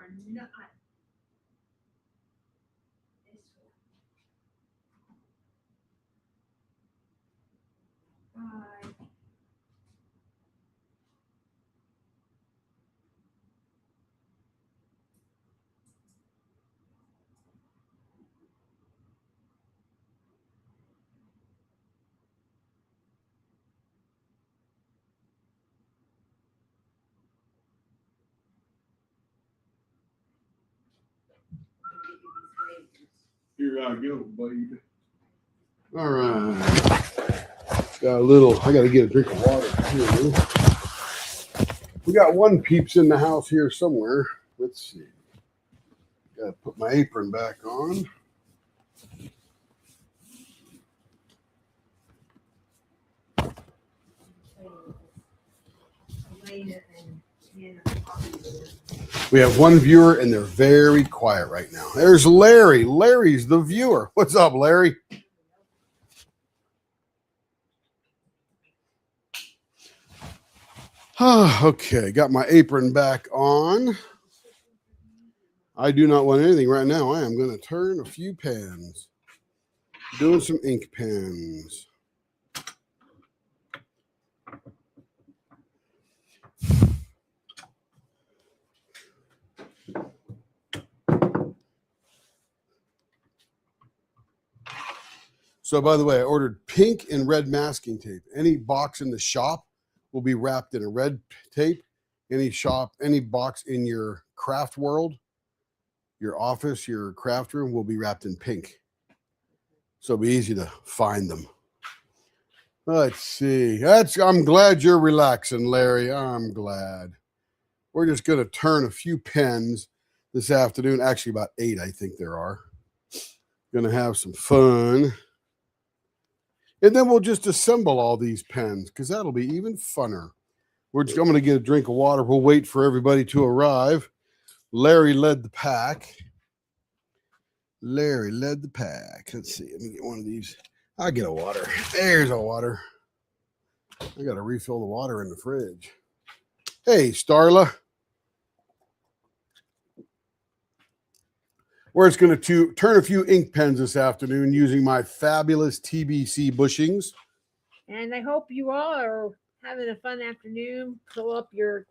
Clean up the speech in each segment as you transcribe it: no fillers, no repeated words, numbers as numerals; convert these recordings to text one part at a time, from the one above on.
are not. Bye. Here I go, baby. All right. Got a little, I got to get a drink of water here. We got one Peeps in the house here somewhere. Let's see. Got to put my apron back on. We have one viewer and they're very quiet right now. There's Larry. Larry's the viewer. What's up, Larry? Okay, got my apron back on. I do not want anything right now. I am going to turn a few pens. Doing some ink pens. So, by the way, I ordered pink and red masking tape. Any box in the shop will be wrapped in a red tape. Any box in your craft world, your office, your craft room will be wrapped in pink. So it'll be easy to find them. Let's see. I'm glad you're relaxing, Larry. I'm glad. We're just going to turn a few pens this afternoon. Actually, about 8, I think there are. Going to have some fun. And then we'll just assemble all these pens because that'll be even funner. I'm going to get a drink of water. We'll wait for everybody to arrive. Larry led the pack. Let's see. Let me get one of these. I'll get a water. There's a water. I got to refill the water in the fridge. Hey, Starla. We're just going to turn a few ink pens this afternoon using my fabulous TBC bushings. And I hope you all are having a fun afternoon. Pull up your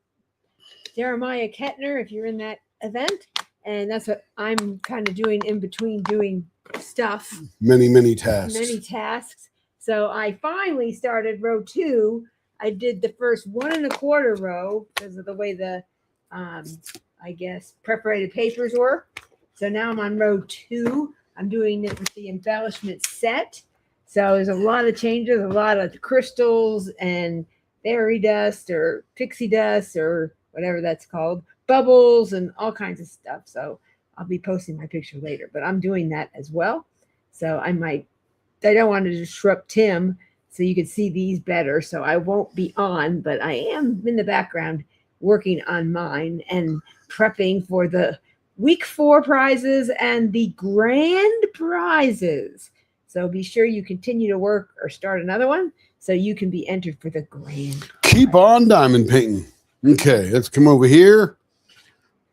Jeremiah Kettner if you're in that event. And that's what I'm kind of doing in between doing stuff. Many tasks. Many tasks. So I finally started row 2. I did the first 1 1/4 row because of the way the, I guess, perforated papers were. So now I'm on row 2. I'm doing it with the embellishment set. So there's a lot of changes, a lot of crystals and fairy dust or pixie dust or whatever that's called, bubbles and all kinds of stuff. So I'll be posting my picture later, but I'm doing that as well. So I don't want to disrupt Tim so you can see these better. So I won't be on, but I am in the background working on mine and prepping for the week 4 prizes and the grand prizes. So be sure you continue to work or start another one so you can be entered for the grand. Keep on diamond painting. Okay, let's come over here.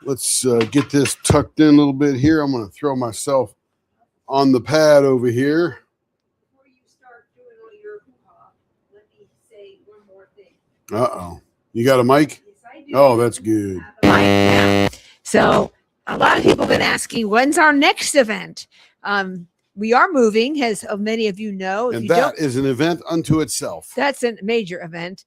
Let's get this tucked in a little bit here. I'm going to throw myself on the pad over here. Before you start doing all your hoo-ha, let me say one more thing. Uh-oh. You got a mic? Yes, I do. Oh, that's good. So a lot of people have been asking, when's our next event? We are moving, as many of you know. And that is an event unto itself. That's a major event.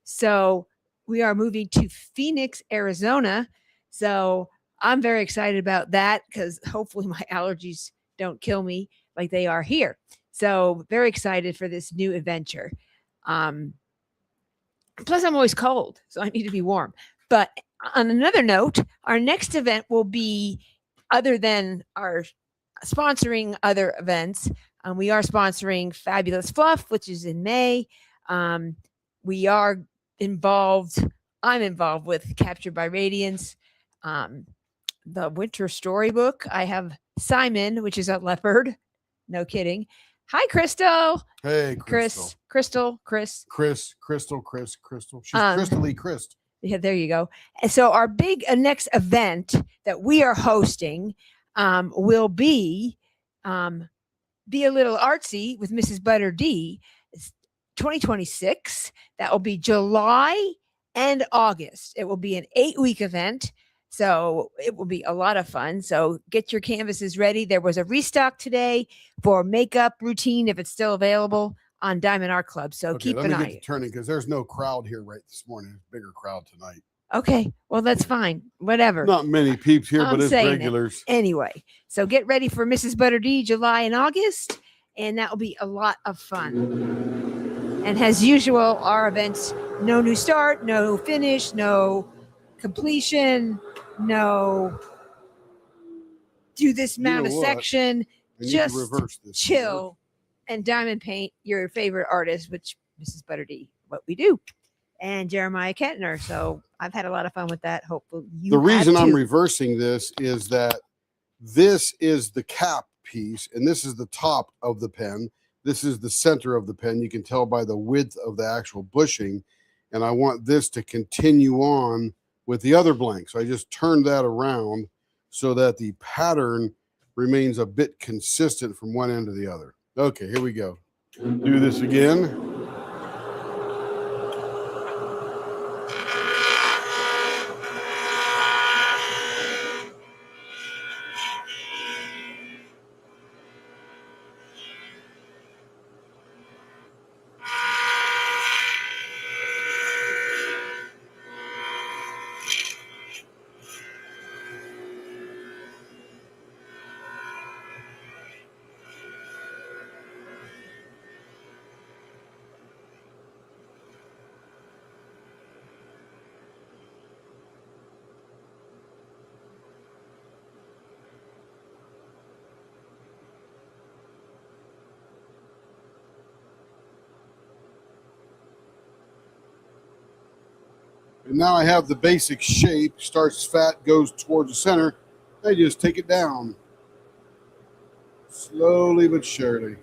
So we are moving to Phoenix, Arizona. So I'm very excited about that because hopefully my allergies don't kill me like they are here. So very excited for this new adventure. Plus, I'm always cold, so I need to be warm. But on another note, our next event will be, other than our sponsoring other events, we are sponsoring Fabulous Fluff, which is in May. We are involved. I'm involved with Captured by Radiance, the Winter Storybook. I have Simon, which is a leopard. No kidding. Hi, Crystal. Hey, Crystal. Chris. Crystal. She's Crystal-y Chris. Yeah, there you go. And so our big next event that we are hosting will be a little artsy with Mrs. Butter D. It's 2026. That will be July and August. It will be an 8-week event. So it will be a lot of fun. So get your canvases ready. There was a restock today for makeup routine if it's still available on Diamond Art Club. So Okay, keep let an me get eye. to turning because there's no crowd here right this morning. There's a bigger crowd tonight. Okay, well that's fine. Whatever. Not many peeps here, I'm but it's saying it. regulars. Anyway, so get ready for Mrs. Butter D July and August, and that will be a lot of fun. And as usual, our events, no new start, no finish, no completion, no do this amount know of what? section, I need just to reverse this. chill and diamond paint your favorite artist, which Mrs. Butter D, what we do. And Jeremiah Kettner. So I've had a lot of fun with that. Hopefully you The reason have I'm too. reversing this is that this is the cap piece and this is the top of the pen. This is the center of the pen. You can tell by the width of the actual bushing. And I want this to continue on with the other blank. So I just turned that around so that the pattern remains a bit consistent from one end to the other. Okay, here we go. Do this again. And now I have the basic shape, starts fat, goes towards the center. I just take it down. Slowly but surely.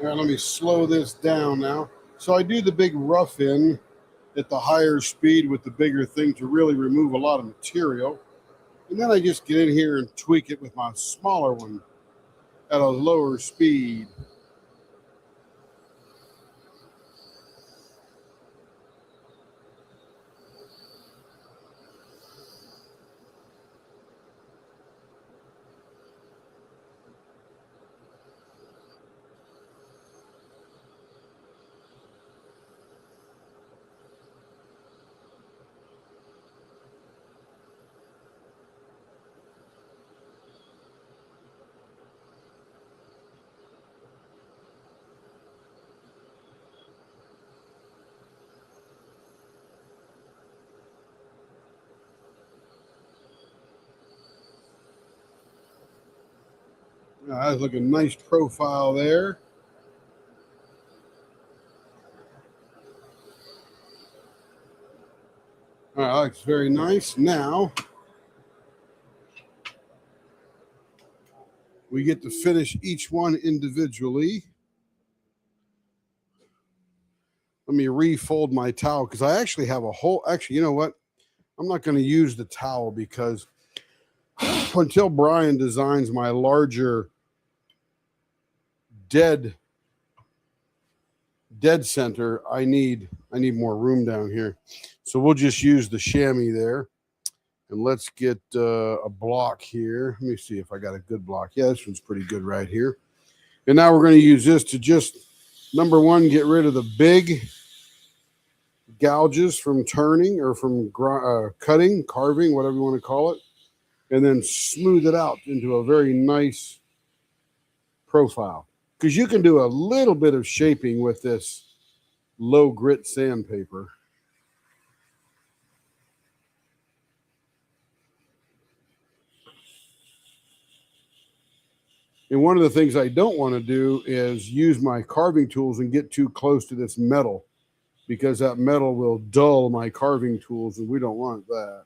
All right, let me slow this down now. So I do the big rough in at the higher speed with the bigger thing to really remove a lot of material. And then I just get in here and tweak it with my smaller one at a lower speed. That's looking a nice profile there. All right, looks very nice. Now we get to finish each one individually. Let me refold my towel because I actually have a whole, actually, you know what? I'm not going to use the towel because until Brian designs my larger dead center, I need more room down here. So we'll just use the chamois there. And let's get a block here. Let me see if I got a good block. Yeah, this one's pretty good right here. And now we're going to use this to just, number one, get rid of the big gouges from turning or from cutting, carving, whatever you want to call it. And then smooth it out into a very nice profile. Because you can do a little bit of shaping with this low grit sandpaper. And one of the things I don't want to do is use my carving tools and get too close to this metal, because that metal will dull my carving tools, and we don't want that.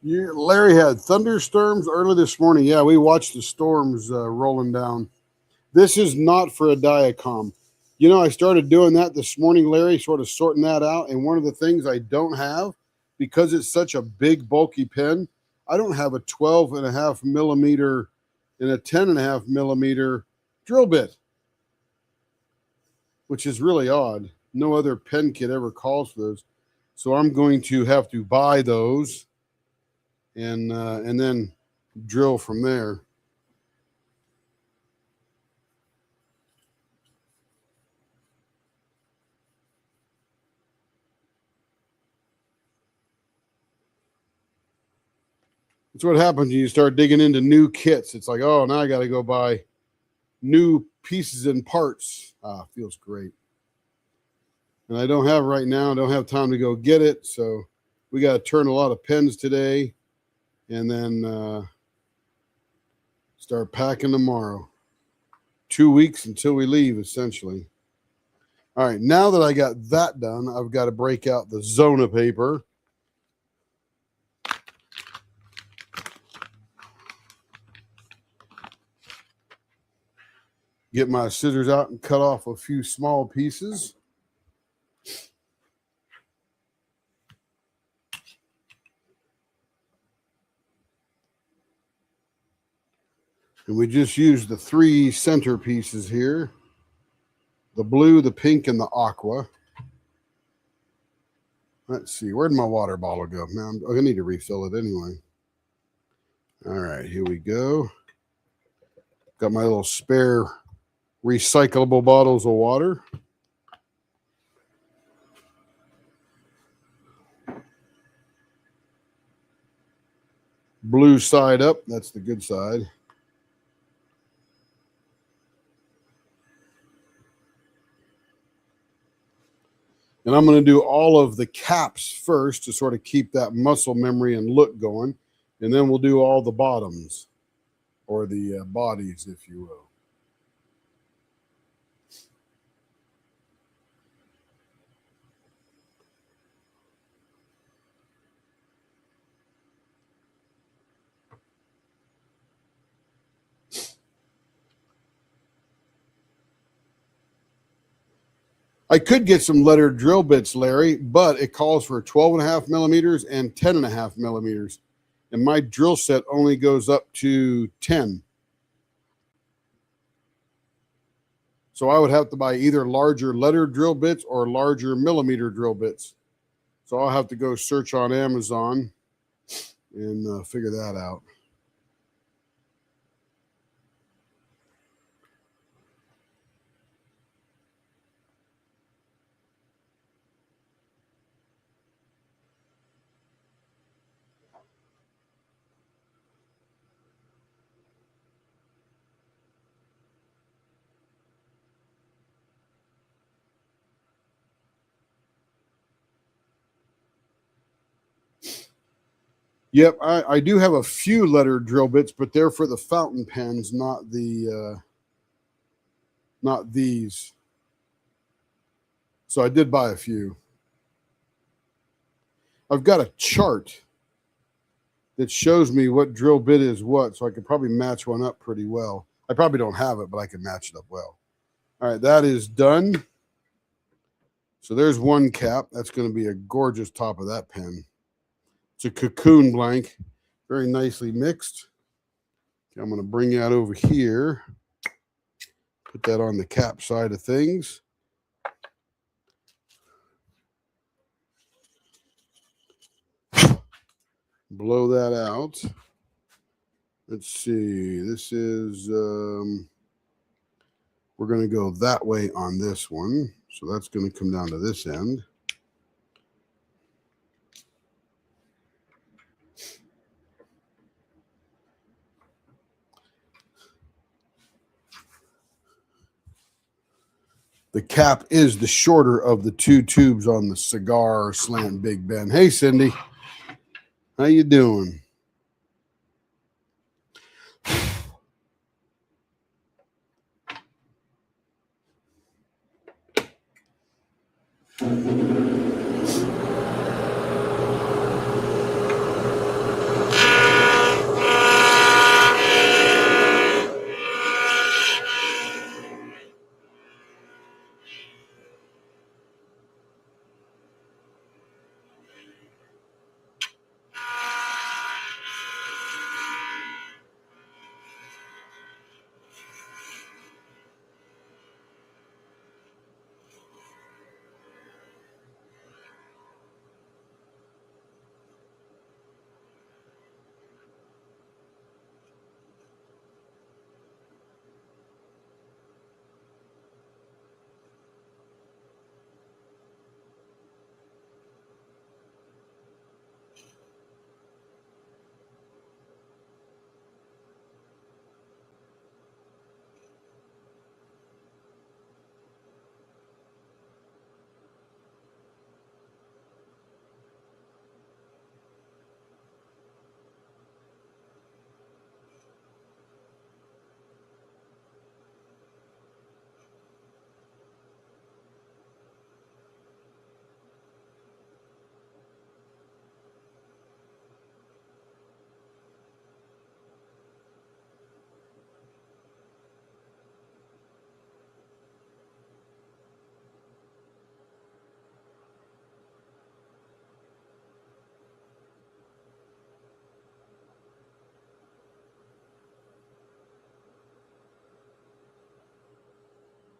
Larry had thunderstorms early this morning. Yeah, we watched the storms rolling down. This is not for a Diacom. You know, I started doing that this morning, Larry, sort of sorting that out. And one of the things I don't have, because it's such a big, bulky pen, I don't have a 12.5 millimeter and a 10.5 millimeter drill bit, which is really odd. No other pen kit ever calls for those. So I'm going to have to buy those and then drill from there. It's what happens when you start digging into new kits. It's like, oh, now I got to go buy new pieces and parts. Feels great. And I don't have right now. I don't have time to go get it. So we got to turn a lot of pens today and then start packing tomorrow. 2 weeks until we leave, essentially. All right, now that I got that done, I've got to break out the Zona paper. Get my scissors out and cut off a few small pieces. And we just use the 3 center pieces here. The blue, the pink, and the aqua. Let's see, where'd my water bottle go? Now I need to refill it anyway. All right, here we go. Got my little spare recyclable bottles of water. Blue side up, that's the good side. And I'm going to do all of the caps first to sort of keep that muscle memory and look going. And then we'll do all the bottoms, or the bodies, if you will. I could get some lettered drill bits, Larry, but it calls for 12.5 millimeters and 10.5 millimeters. And my drill set only goes up to 10. So I would have to buy either larger lettered drill bits or larger millimeter drill bits. So I'll have to go search on Amazon and figure that out. Yep, I do have a few lettered drill bits, but they're for the fountain pens, not these. So I did buy a few. I've got a chart that shows me what drill bit is what, so I could probably match one up pretty well. I probably don't have it, but I can match it up well. All right, that is done. So there's one cap. That's going to be a gorgeous top of that pen. It's a cocoon blank, very nicely mixed. Okay, I'm going to bring that over here. Put that on the cap side of things. Blow that out. Let's see. This is, we're going to go that way on this one. So that's going to come down to this end. The cap is the shorter of the two tubes on the cigar slant Big Ben. Hey, Cindy. How you doing?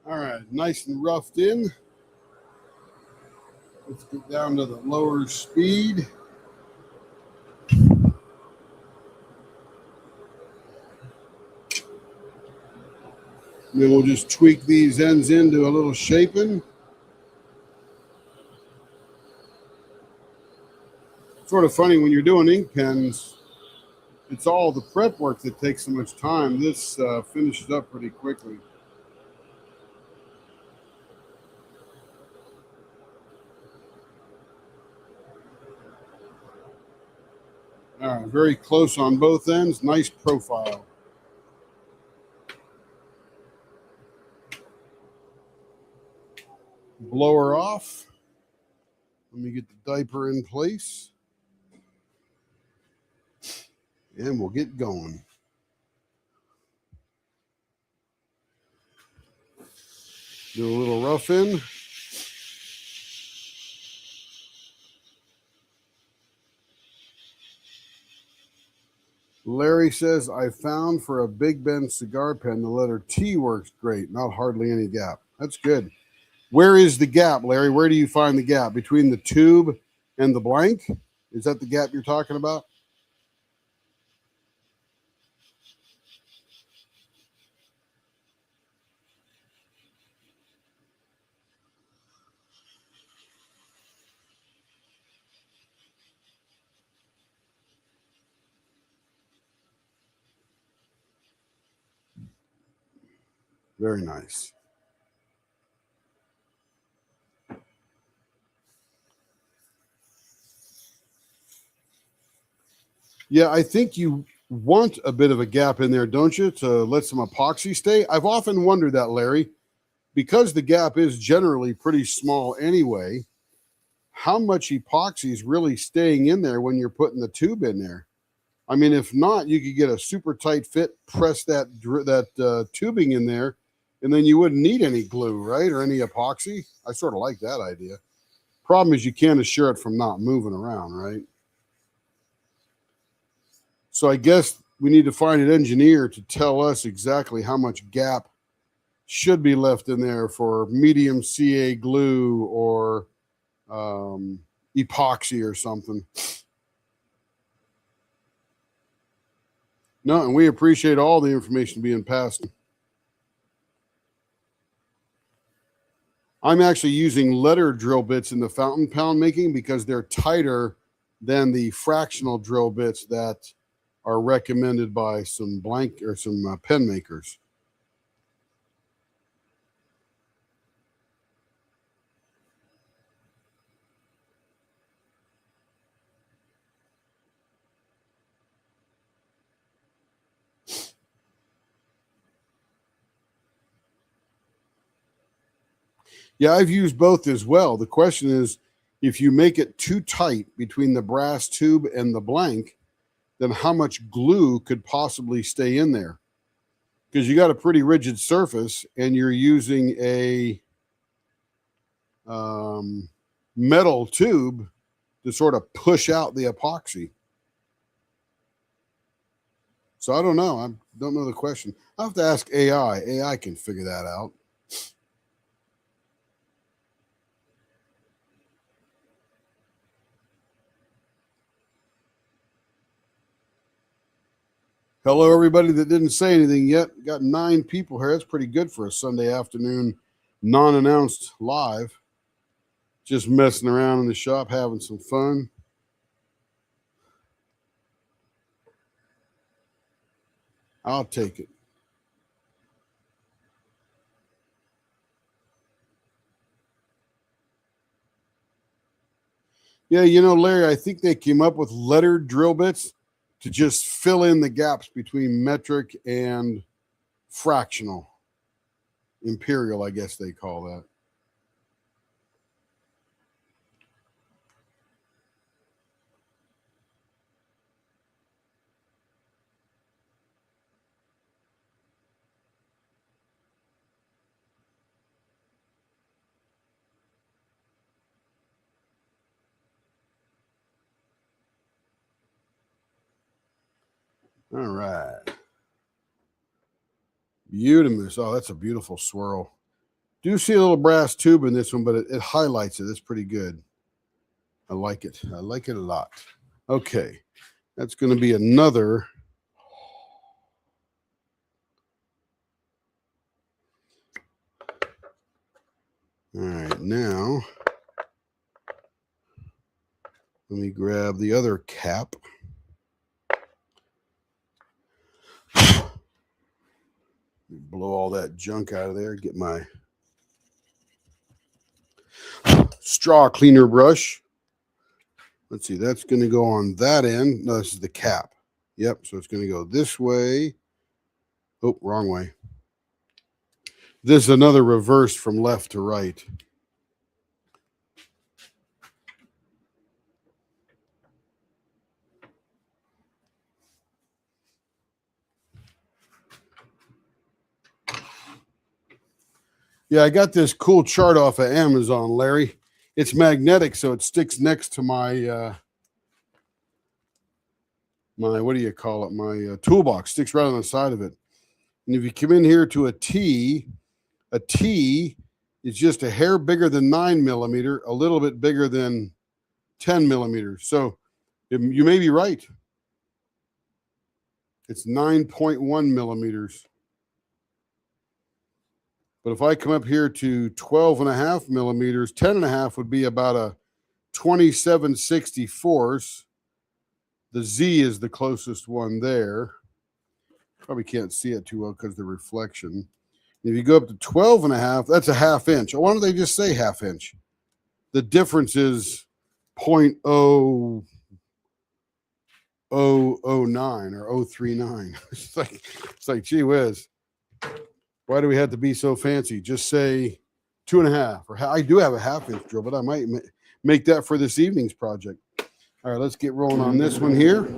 All right, nice and roughed in. Let's get down to the lower speed. And then we'll just tweak these ends into a little shaping. Sort of funny when you're doing ink pens, it's all the prep work that takes so much time. This finishes up pretty quickly. All right, very close on both ends. Nice profile. Blower off. Let me get the diaper in place. And we'll get going. Do a little rough in. Larry says, I found for a Big Ben cigar pen, the letter T works great, not hardly any gap. That's good. Where is the gap, Larry? Where do you find the gap? Between the tube and the blank? Is that the gap you're talking about? Very nice. Yeah, I think you want a bit of a gap in there, don't you, to let some epoxy stay? I've often wondered that, Larry, because the gap is generally pretty small anyway. How much epoxy is really staying in there when you're putting the tube in there? I mean, if not, you could get a super tight fit, press that tubing in there, and then you wouldn't need any glue, right, or any epoxy. I sort of like that idea. Problem is you can't assure it from not moving around, right? So I guess we need to find an engineer to tell us exactly how much gap should be left in there for medium CA glue or epoxy or something. No, and we appreciate all the information being passed. I'm actually using letter drill bits in the fountain pound making because they're tighter than the fractional drill bits that are recommended by some blank or some pen makers. Yeah, I've used both as well. The question is, if you make it too tight between the brass tube and the blank, then how much glue could possibly stay in there? Because you got a pretty rigid surface and you're using a metal tube to sort of push out the epoxy. So I don't know. I don't know the question. I'll have to ask AI. AI can figure that out. Hello, everybody that didn't say anything yet. Got 9 people here. That's pretty good for a Sunday afternoon, non-announced live. Just messing around in the shop, having some fun. I'll take it. Yeah, you know, Larry, I think they came up with lettered drill bits to just fill in the gaps between metric and fractional. Imperial, I guess they call that. All right. Beautiful. Oh, that's a beautiful swirl. Do see a little brass tube in this one, but it highlights it. It's pretty good. I like it. I like it a lot. Okay. That's going to be another. All right. Now, let me grab the other cap. Blow all that junk out of there. Get my straw cleaner brush. Let's see. That's going to go on that end. No, this is the cap. Yep. So it's going to go this way. Oh, wrong way. This is another reverse from left to right. Yeah, I got this cool chart off of Amazon, Larry. It's magnetic, so it sticks next to my what do you call it? My toolbox sticks right on the side of it. And if you come in here to a T is just a hair bigger than 9 millimeter, a little bit bigger than 10 millimeters. So you may be right. It's 9.1 millimeters. But if I come up here to 12.5 millimeters, 10.5 would be about a 27/64. The Z is the closest one there. Probably can't see it too well because of the reflection. If you go up to 12.5, that's a half inch. Why don't they just say half inch? The difference is 0.0009 or 039. It's like, gee whiz. Why do we have to be so fancy? Just say 2.5. Or I do have a half-inch drill, but I might make that for this evening's project. All right, let's get rolling on this one here.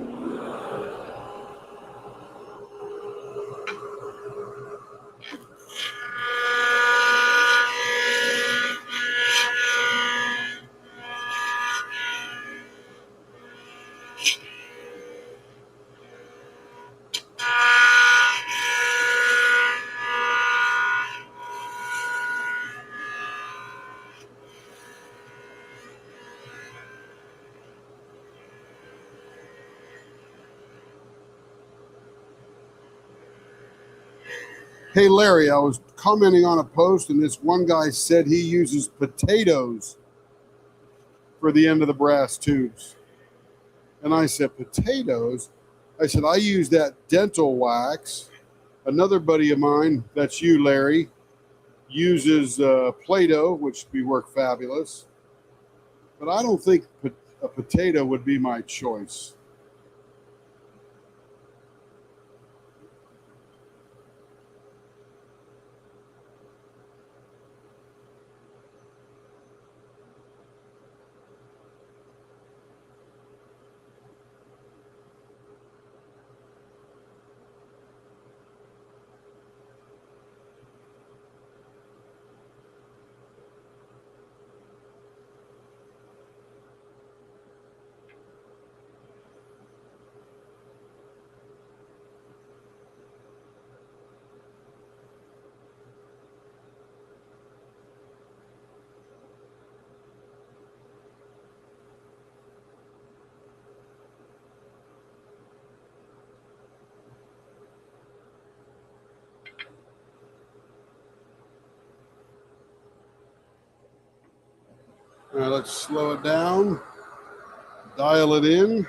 Hey, Larry, I was commenting on a post, and this one guy said he uses potatoes for the end of the brass tubes. And I said, potatoes? I said, I use that dental wax. Another buddy of mine, that's you, Larry, uses Play-Doh, which would work fabulous. But I don't think a potato would be my choice. All right, let's slow it down, dial it in.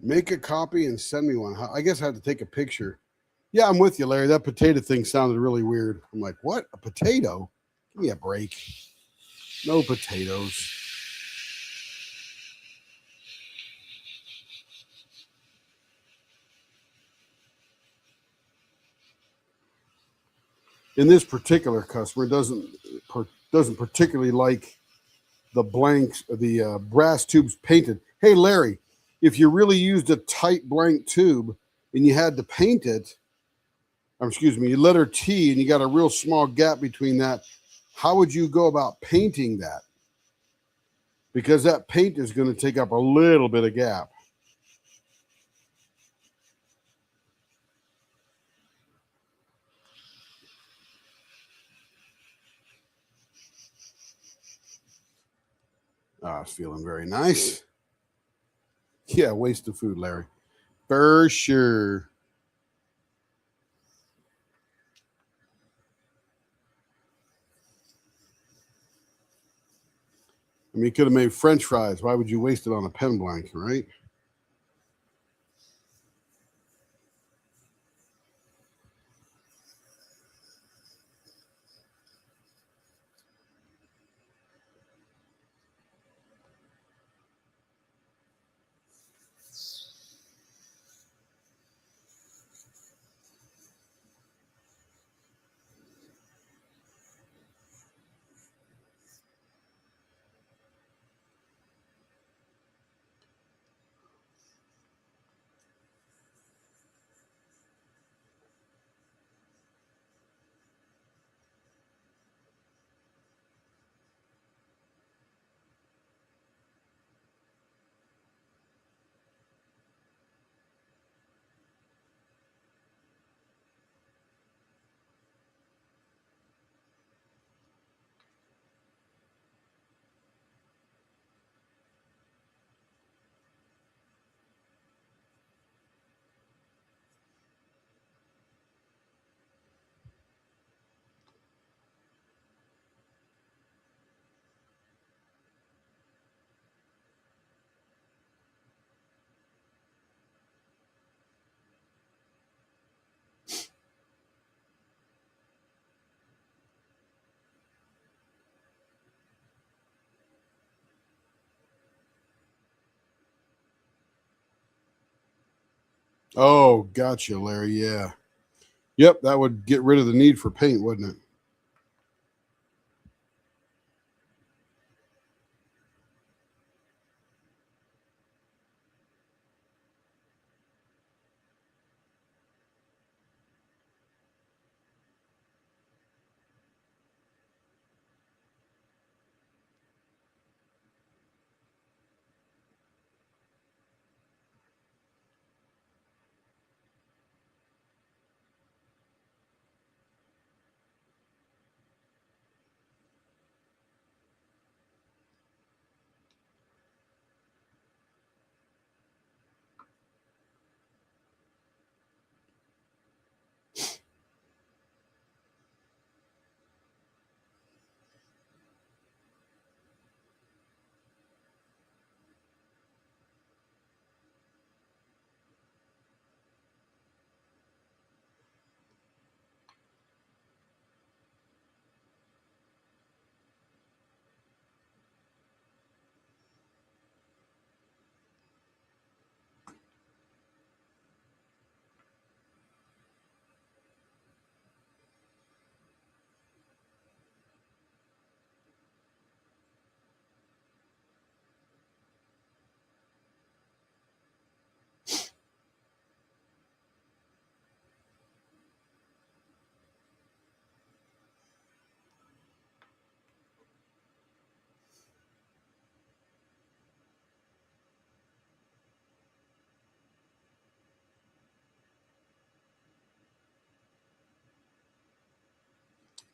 Make a copy and send me one. I guess I have to take a picture. Yeah, I'm with you, Larry. That potato thing sounded really weird. I'm like, what? A potato? Give me a break. No potatoes. In this particular customer, doesn't particularly like the blanks, the brass tubes painted. Hey, Larry, if you really used a tight blank tube and you had to paint it, excuse me, you letter T and you got a real small gap between that, how would you go about painting that? Because that paint is going to take up a little bit of gap. Ah, it's feeling very nice. Yeah, waste of food, Larry. For sure. I mean, you could have made French fries. Why would you waste it on a pen blank, right? Oh, gotcha, Larry. Yeah. Yep, that would get rid of the need for paint, wouldn't it?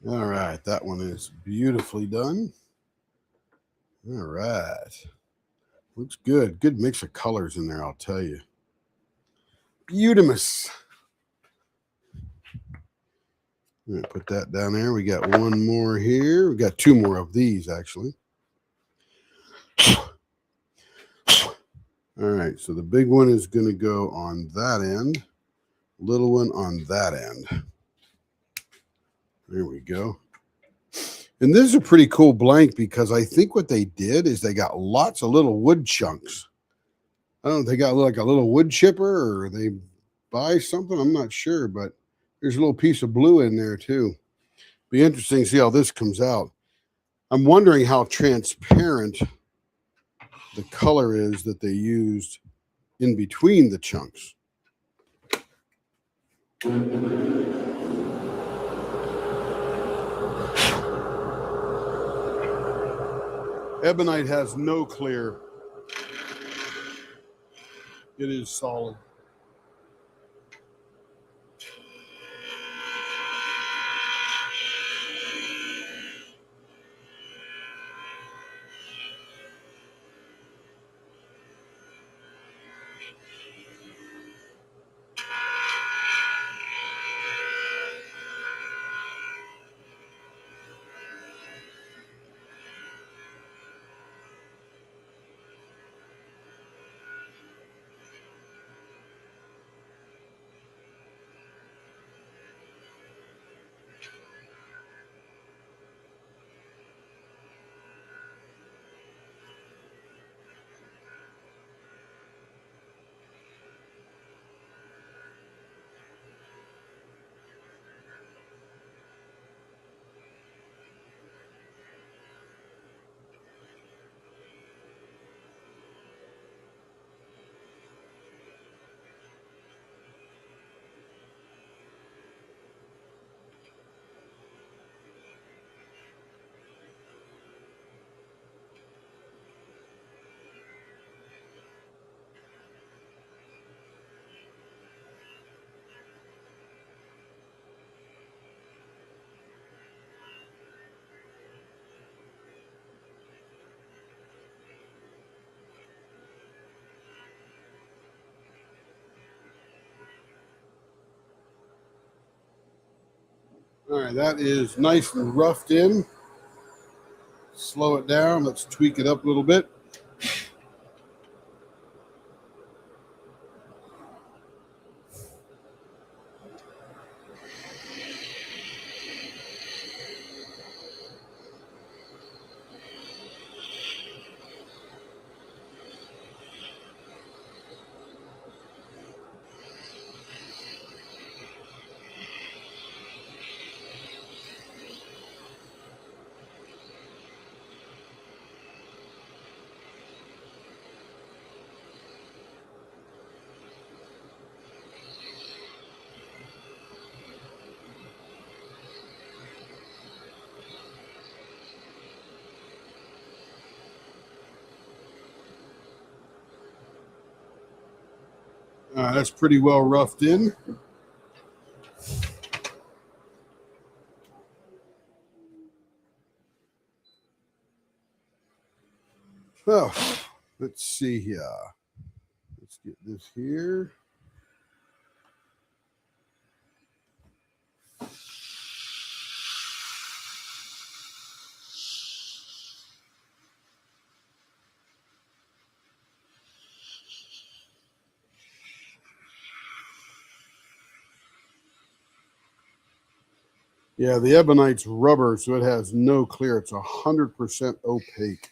All right, that one is beautifully done. All right. Looks good. Good mix of colors in there, I'll tell you. Beautimous. I'm going to put that down there. We got one more here. We got two more of these, actually. All right, so the big one is going to go on that end. Little one on that end. There we go. And this is a pretty cool blank because I think what they did is they got lots of little wood chunks. I don't know if they got like a little wood chipper or they buy something. I'm not sure, but there's a little piece of blue in there too. Be interesting to see how this comes out. I'm wondering how transparent the color is that they used in between the chunks. Ebonite has no clear. It is solid. All right, that is nice and roughed in. Slow it down. Let's tweak it up a little bit. That's pretty well roughed in. Oh, let's see here. Let's get this here. Yeah, the Ebonite's rubber, so it has no clear. It's 100% opaque.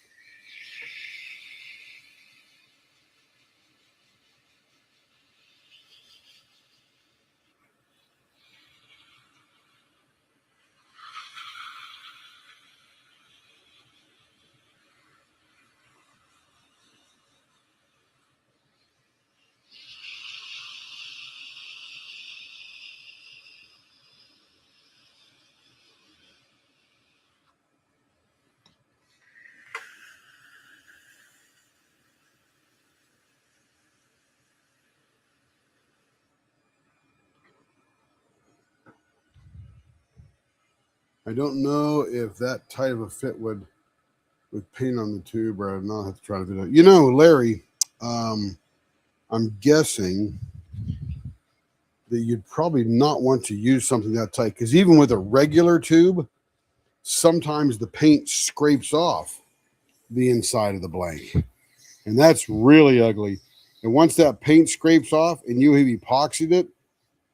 I don't know if that tight of a fit would with paint on the tube, or I'd not have to try to fit it. You know, Larry, I'm guessing that you'd probably not want to use something that tight, because even with a regular tube, sometimes the paint scrapes off the inside of the blank, and that's really ugly. And once that paint scrapes off and you have epoxied it,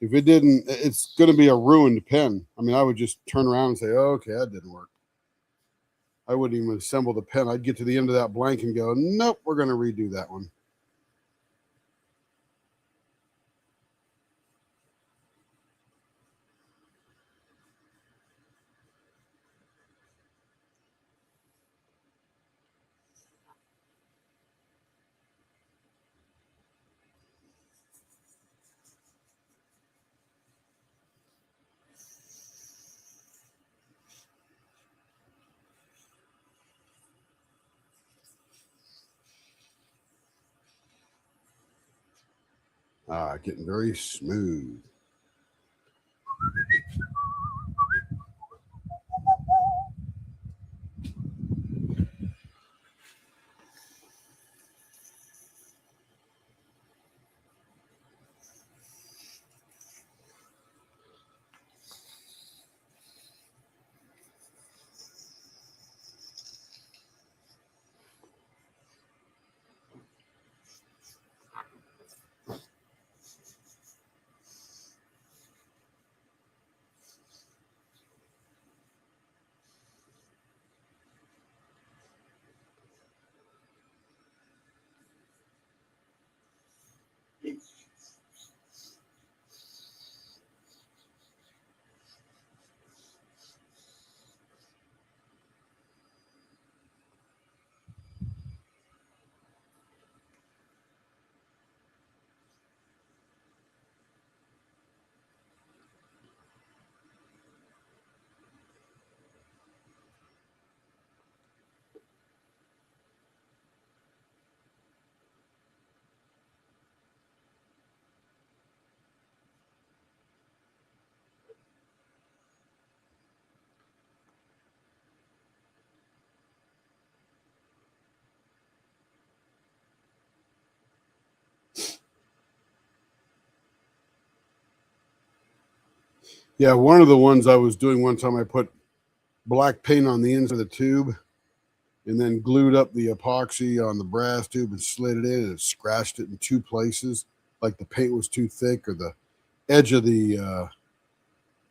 if it didn't, it's going to be a ruined pen. I mean, I would just turn around and say, oh, okay, that didn't work. I wouldn't even assemble the pen. I'd get to the end of that blank and go, nope, we're going to redo that one. Getting very smooth. Yeah, one of the ones I was doing one time, I put black paint on the inside of the tube and then glued up the epoxy on the brass tube and slid it in, and it scratched it in two places, like the paint was too thick or the edge of the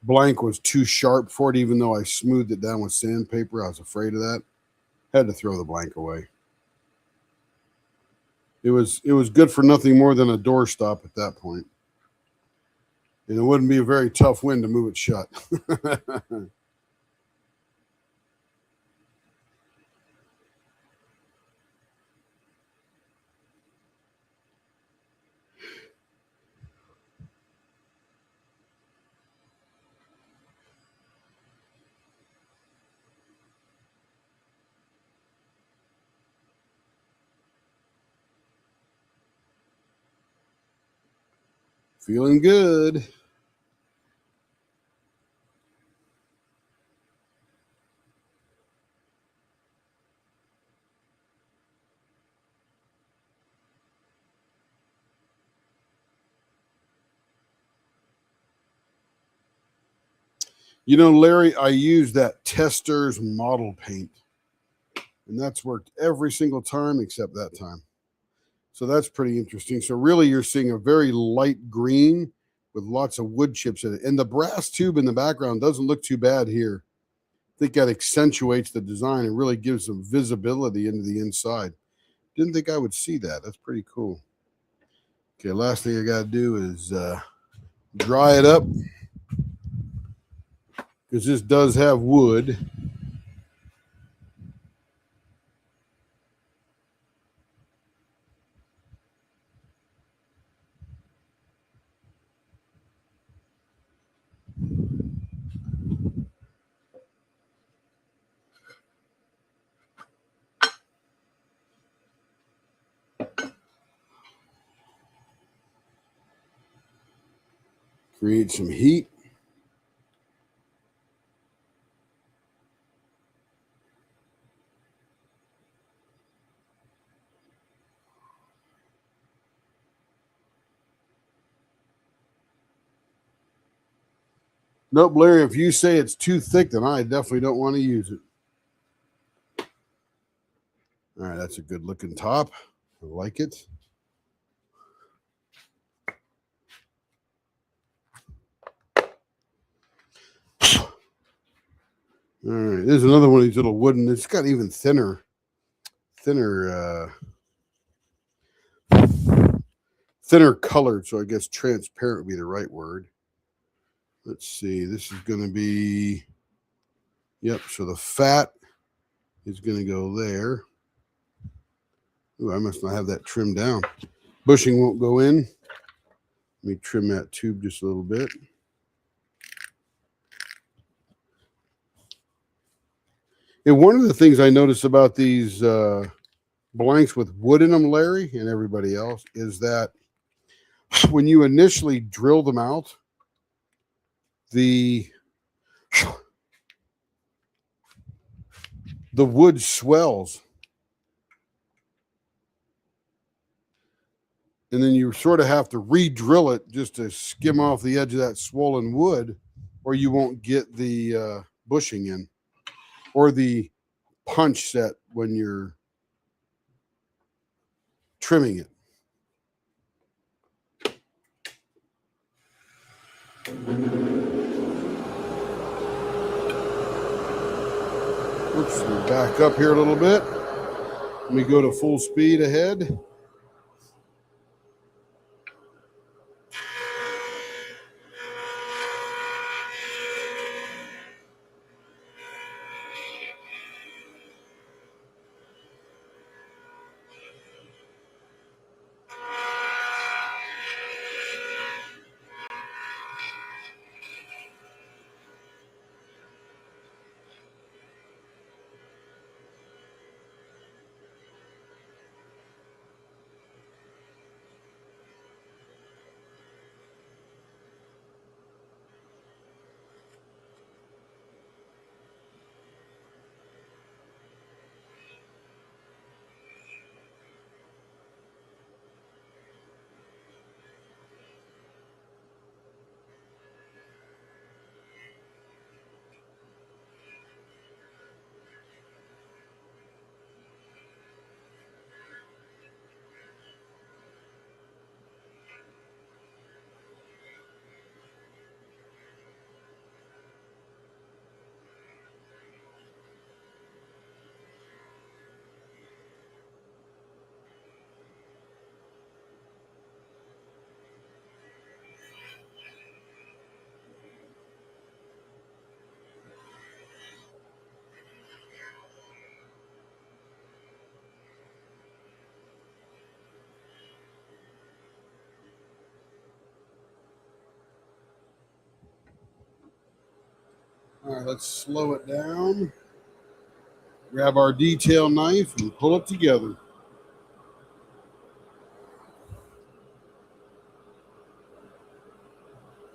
blank was too sharp for it. Even though I smoothed it down with sandpaper, I was afraid of that. Had to throw the blank away. It was good for nothing more than a doorstop at that point. And it wouldn't be a very tough wind to move it shut. Feeling good. You know, Larry, I use that Testors model paint, and that's worked every single time except that time. So that's pretty interesting. So really, you're seeing a very light green with lots of wood chips in it. And the brass tube in the background doesn't look too bad here. I think that accentuates the design and really gives some visibility into the inside. Didn't think I would see that. That's pretty cool. Okay, last thing I got to do is dry it up, because this does have wood. Create some heat. Nope, Larry, if you say it's too thick, then I definitely don't want to use it. All right, that's a good looking top. I like it. All right, there's another one of these little wooden. It's got even thinner colored. So I guess transparent would be the right word. Let's see. This is going to be, yep. So the fat is going to go there. Ooh, I must not have that trimmed down. Bushing won't go in. Let me trim that tube just a little bit. And one of the things I noticed about these blanks with wood in them, Larry, and everybody else, is that when you initially drill them out, the wood swells, and then you sort of have to re-drill it just to skim off the edge of that swollen wood, or you won't get the bushing in or the punch set when you're trimming it. Oops, we'll back up here a little bit. Let me go to full speed ahead. All right, let's slow it down. Grab our detail knife and pull it together.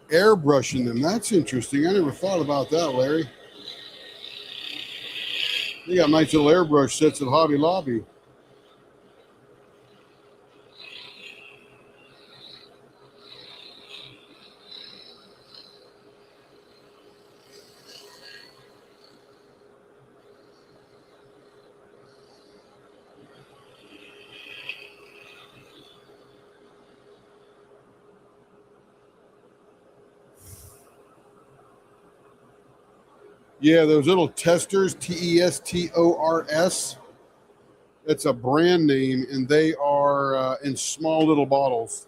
Airbrushing them, that's interesting. I never thought about that, Larry. They got nice little airbrush sets at Hobby Lobby. Yeah, those little testors, Testors. It's a brand name, and they are in small little bottles,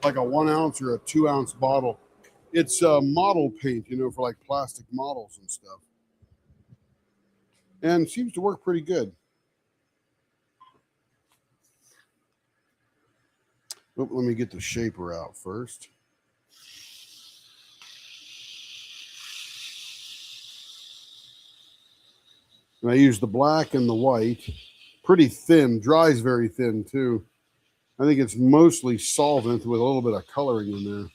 like a 1 ounce or a 2 ounce bottle. It's model paint, for like plastic models and stuff, and seems to work pretty good. Oh, let me get the shaper out first. And I use the black and the white. Pretty thin, dries very thin too. I think it's mostly solvent with a little bit of coloring in there.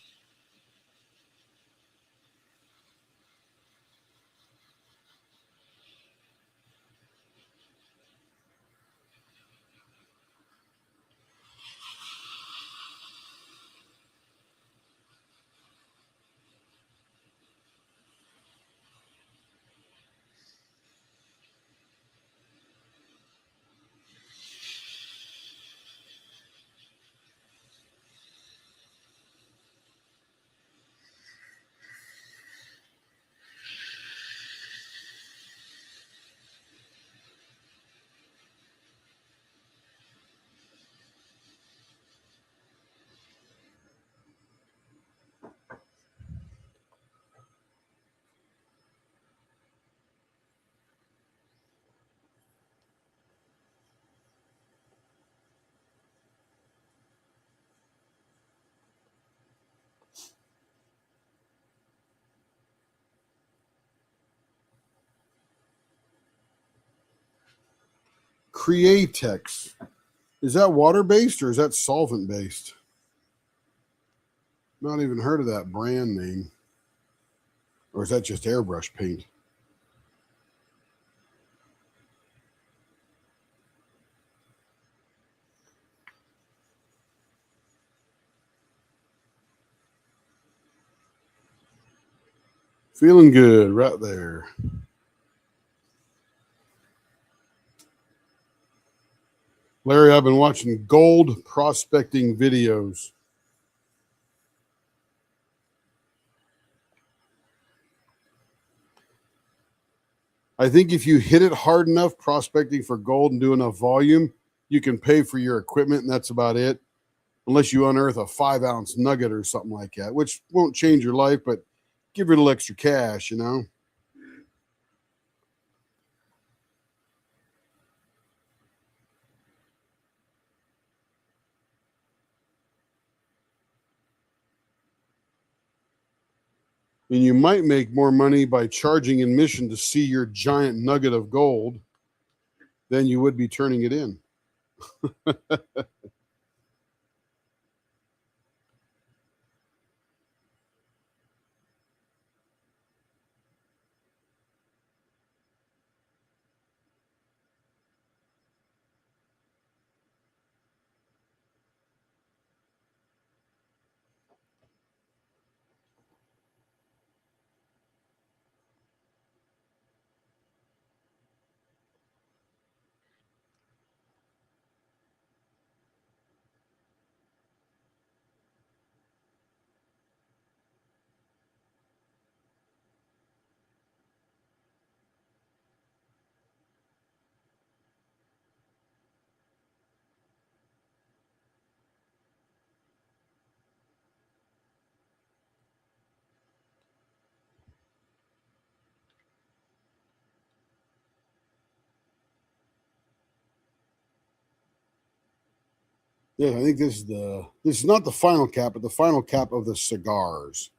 Createx. Is that water-based or is that solvent-based? Not even heard of that brand name. Or is that just airbrush paint? Feeling good right there. Larry, I've been watching gold prospecting videos. I think if you hit it hard enough prospecting for gold and do enough volume, you can pay for your equipment, and that's about it. Unless you unearth a 5 ounce nugget or something like that, which won't change your life, but give you a little extra cash, And you might make more money by charging admission to see your giant nugget of gold than you would be turning it in. Yeah, I think this is not the final cap, but the final cap of the cigars.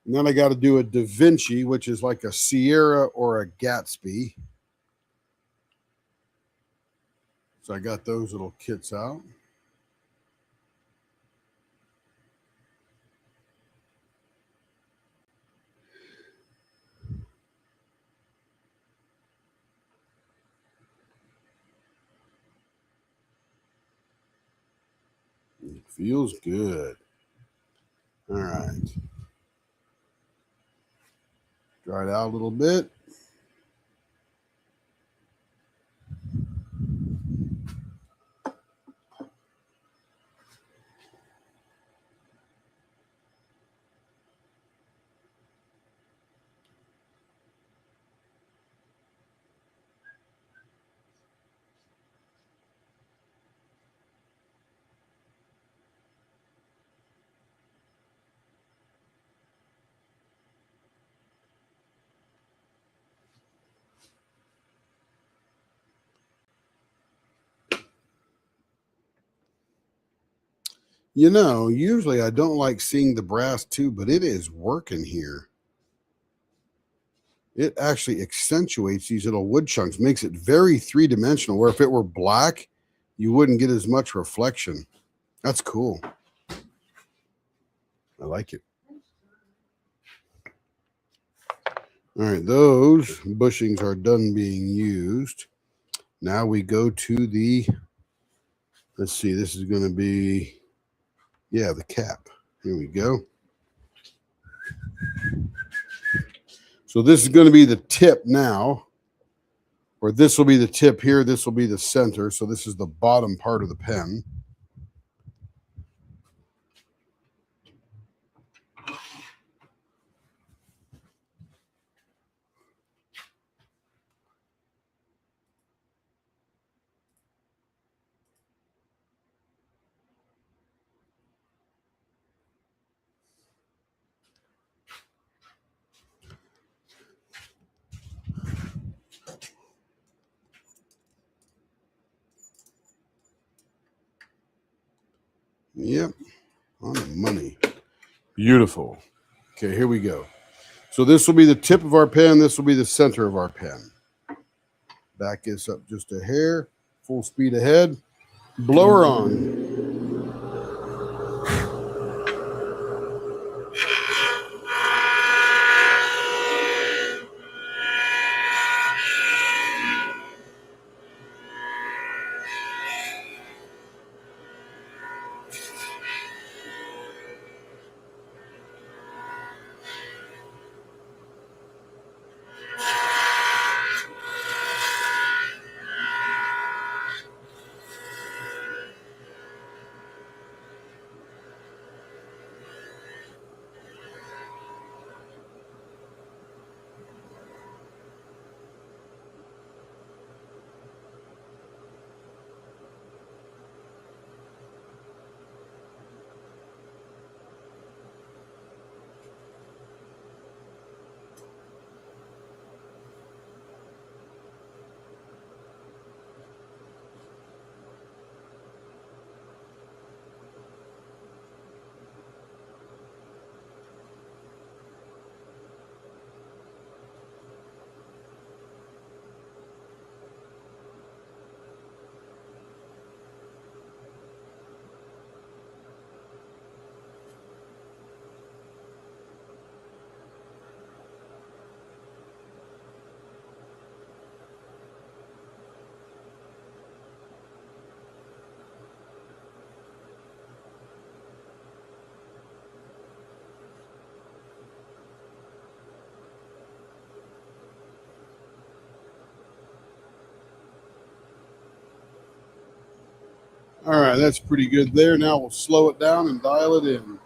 And then I got to do a Da Vinci, which is like a Sierra or a Gatsby. So I got those little kits out. It feels good. All right. Dry it out a little bit. You know, usually I don't like seeing the brass too, but it is working here. It actually accentuates these little wood chunks, makes it very three-dimensional, where if it were black, you wouldn't get as much reflection. That's cool. I like it. All right, those bushings are done being used. Now we go to the, let's see, this is going to be, yeah, the cap. Here we go. So this is going to be the tip now, or this will be the tip here. This will be the center. So this is the bottom part of the pen. Yep, on the money. Beautiful. Okay, here we go. So this will be the tip of our pen. This will be the center of our pen. Back this up just a hair. Full speed ahead. Blower on. All right, that's pretty good there. Now we'll slow it down and dial it in.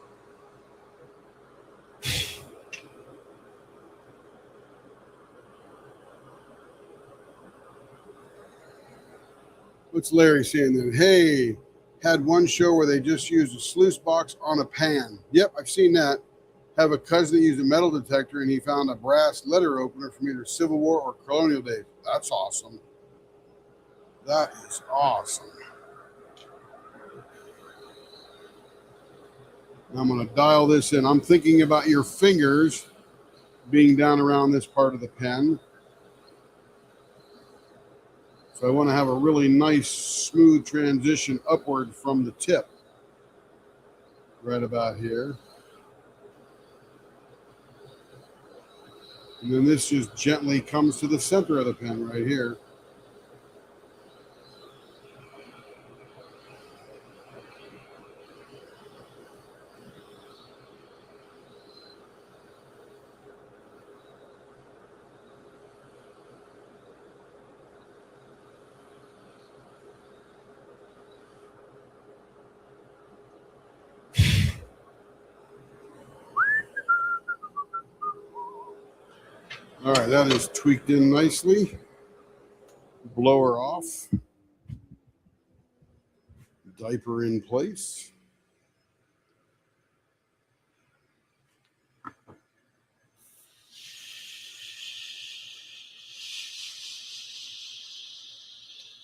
What's Larry saying then? Hey, had one show where they just used a sluice box on a pan. Yep, I've seen that. Have a cousin that used a metal detector and he found a brass letter opener from either Civil War or colonial days. That's awesome. That is awesome. I'm going to dial this in. I'm thinking about your fingers being down around this part of the pen. So I want to have a really nice, smooth transition upward from the tip. Right about here. And then this just gently comes to the center of the pen right here. All right, that is tweaked in nicely. Blower off. Diaper in place.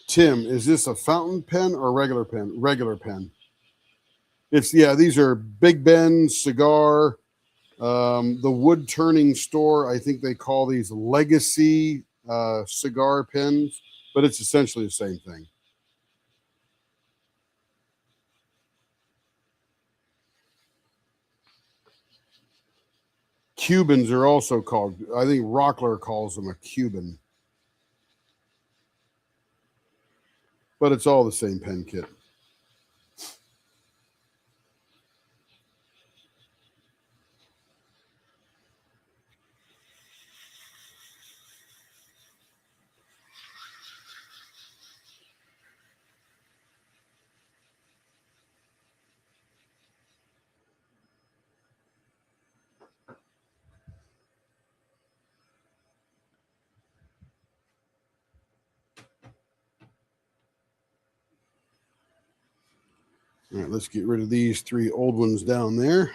Tim, is this a fountain pen or regular pen? Regular pen. It's, yeah, these are Big Ben cigar. The wood turning store, I think they call these legacy cigar pens, but it's essentially the same thing. Cubans are also called, I think Rockler calls them a Cuban, but it's all the same pen kit. All right, let's get rid of these 3 old ones down there.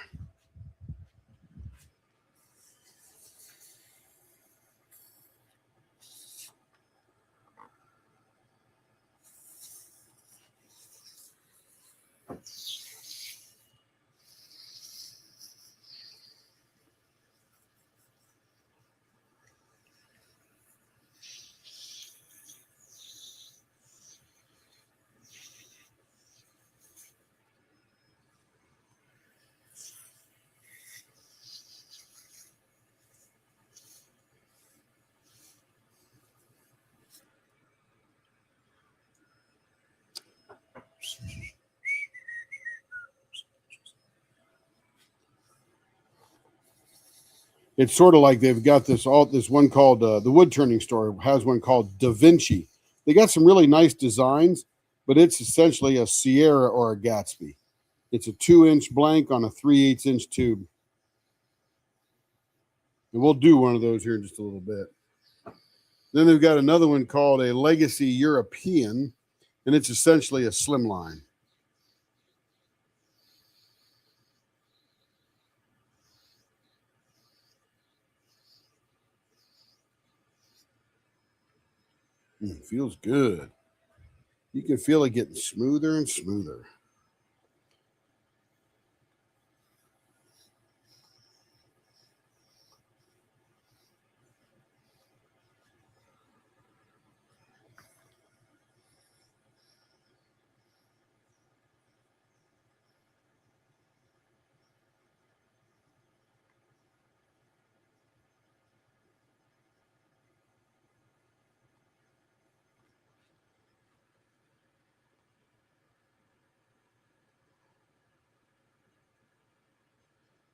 It's sort of like they've got this one called the wood turning store has one called Da Vinci. They got some really nice designs, but it's essentially a Sierra or a Gatsby. It's a 2-inch blank on a 3/8-inch tube. And we'll do one of those here in just a little bit. Then they've got another one called a Legacy European, and it's essentially a slimline. Feels good. You can feel it getting smoother and smoother.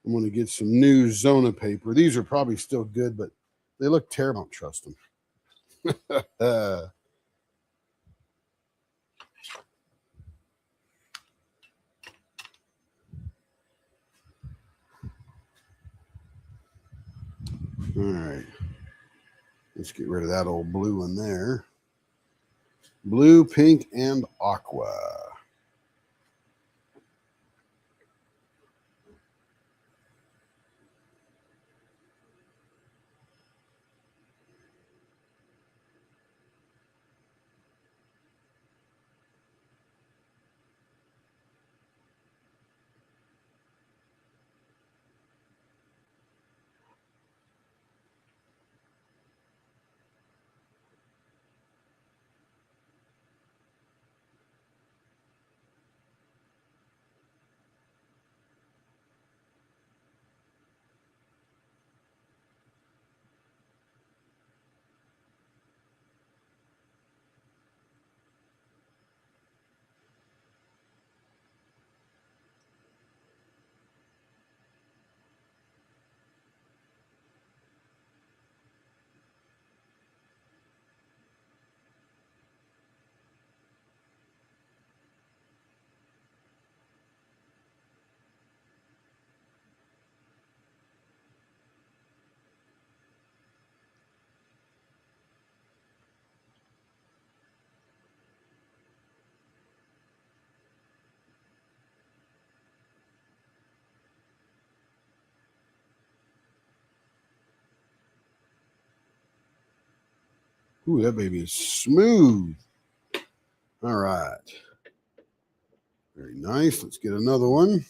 I'm going to get some new Zona paper. These are probably still good, but they look terrible. I don't trust them. All right. Let's get rid of that old blue one there. Blue, pink, and aqua. Ooh, that baby is smooth. All right. Very nice. Let's get another one.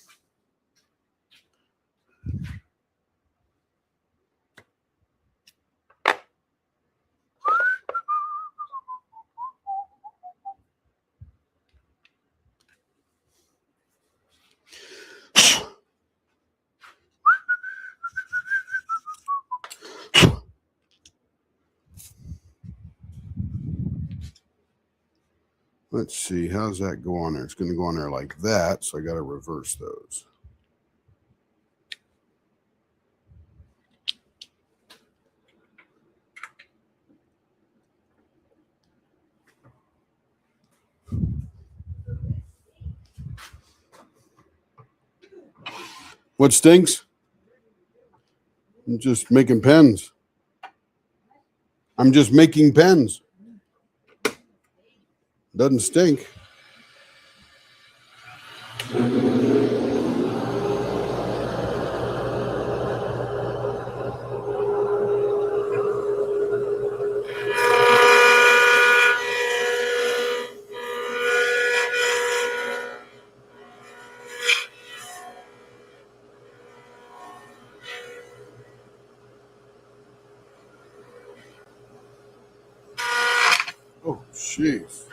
Let's see, how's that go on there? It's going to go on there like that, so I got to reverse those. What stinks? I'm just making pens. I'm just making pens. Doesn't stink. Oh, jeez.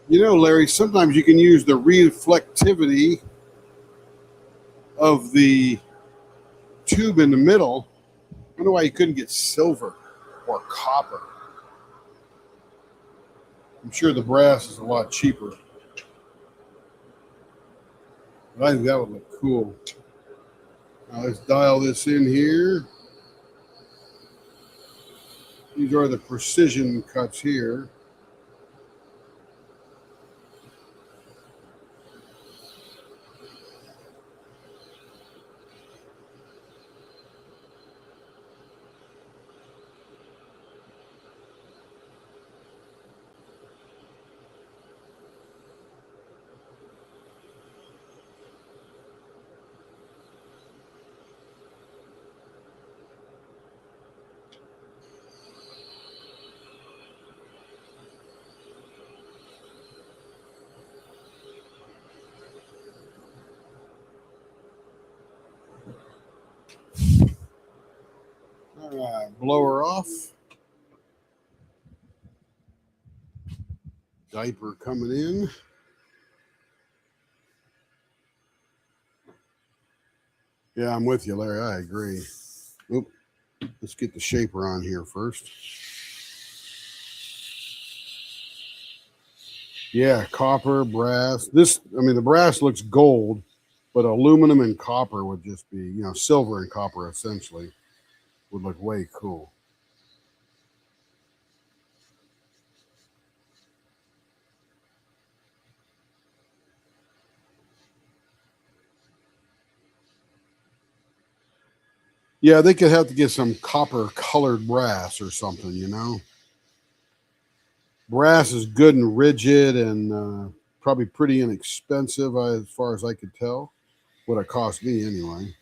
You know, Larry, sometimes you can use the reflectivity of the tube in the middle. I wonder why you couldn't get silver or copper. I'm sure the brass is a lot cheaper. But I think that would look cool. Now let's dial this in here. These are the precision cuts here. All right, blower off. Diaper coming in. Yeah, I'm with you, Larry. I agree. Oop. Let's get the shaper on here first. Yeah, copper, brass. The brass looks gold, but aluminum and copper would just be, silver and copper essentially would look way cool. Yeah, they could have to get some copper colored brass or something. Brass is good and rigid and probably pretty inexpensive as far as I could tell. What it cost me anyway.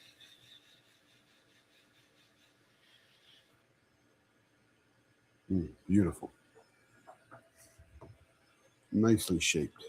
Beautiful. Nicely shaped.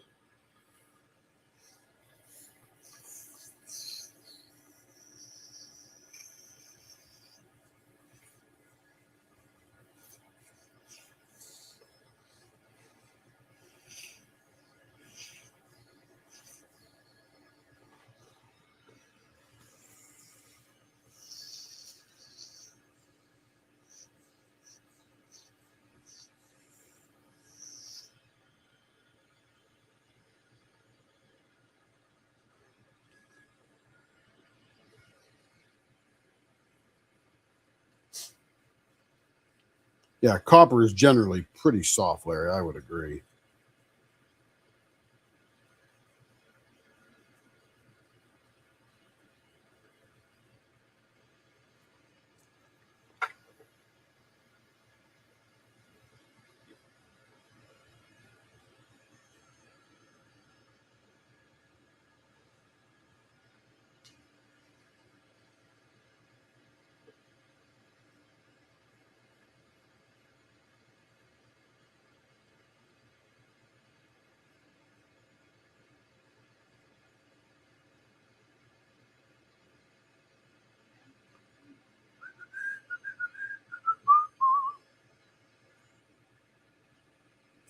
Yeah, copper is generally pretty soft, Larry. I would agree.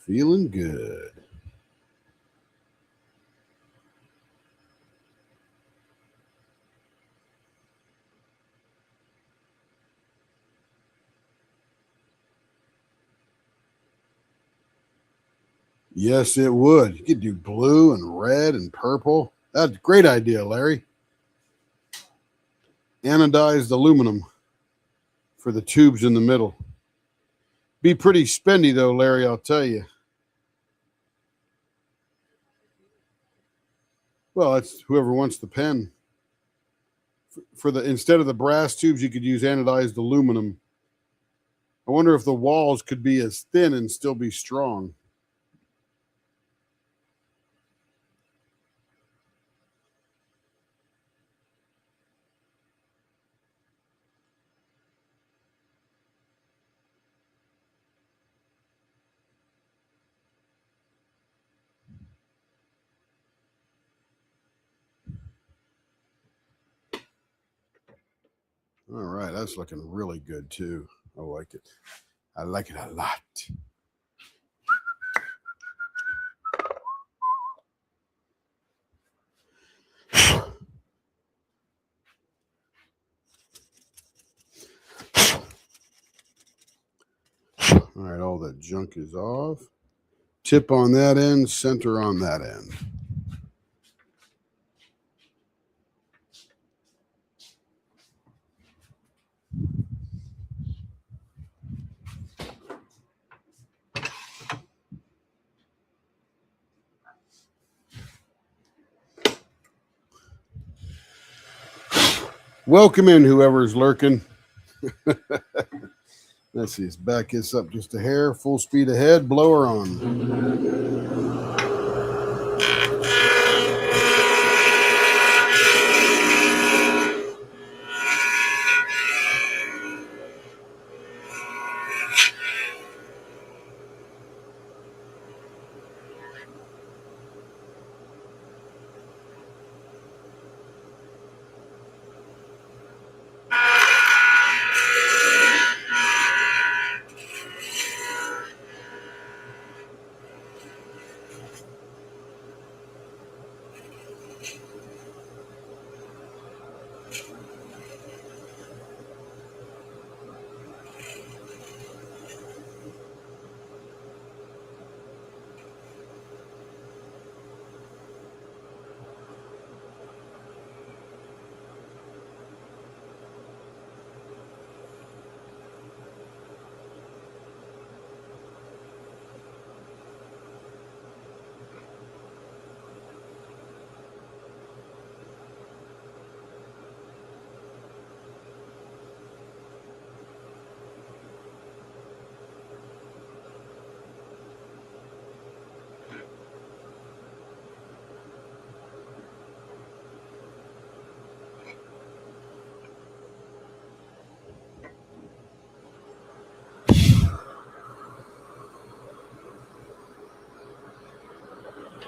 Feeling good. Yes, it would. You could do blue and red and purple. That's a great idea, Larry. Anodized aluminum for the tubes in the middle. Be pretty spendy though, Larry, I'll tell you. Well, it's whoever wants the pen. For the instead of the brass tubes, you could use anodized aluminum. I wonder if the walls could be as thin and still be strong. All right, that's looking really good too. I like it. I like it a lot. All right, all that junk is off. Tip on that end, center on that end. Welcome in, whoever's lurking. Let's see, let's back this up just a hair. Full speed ahead, blower on.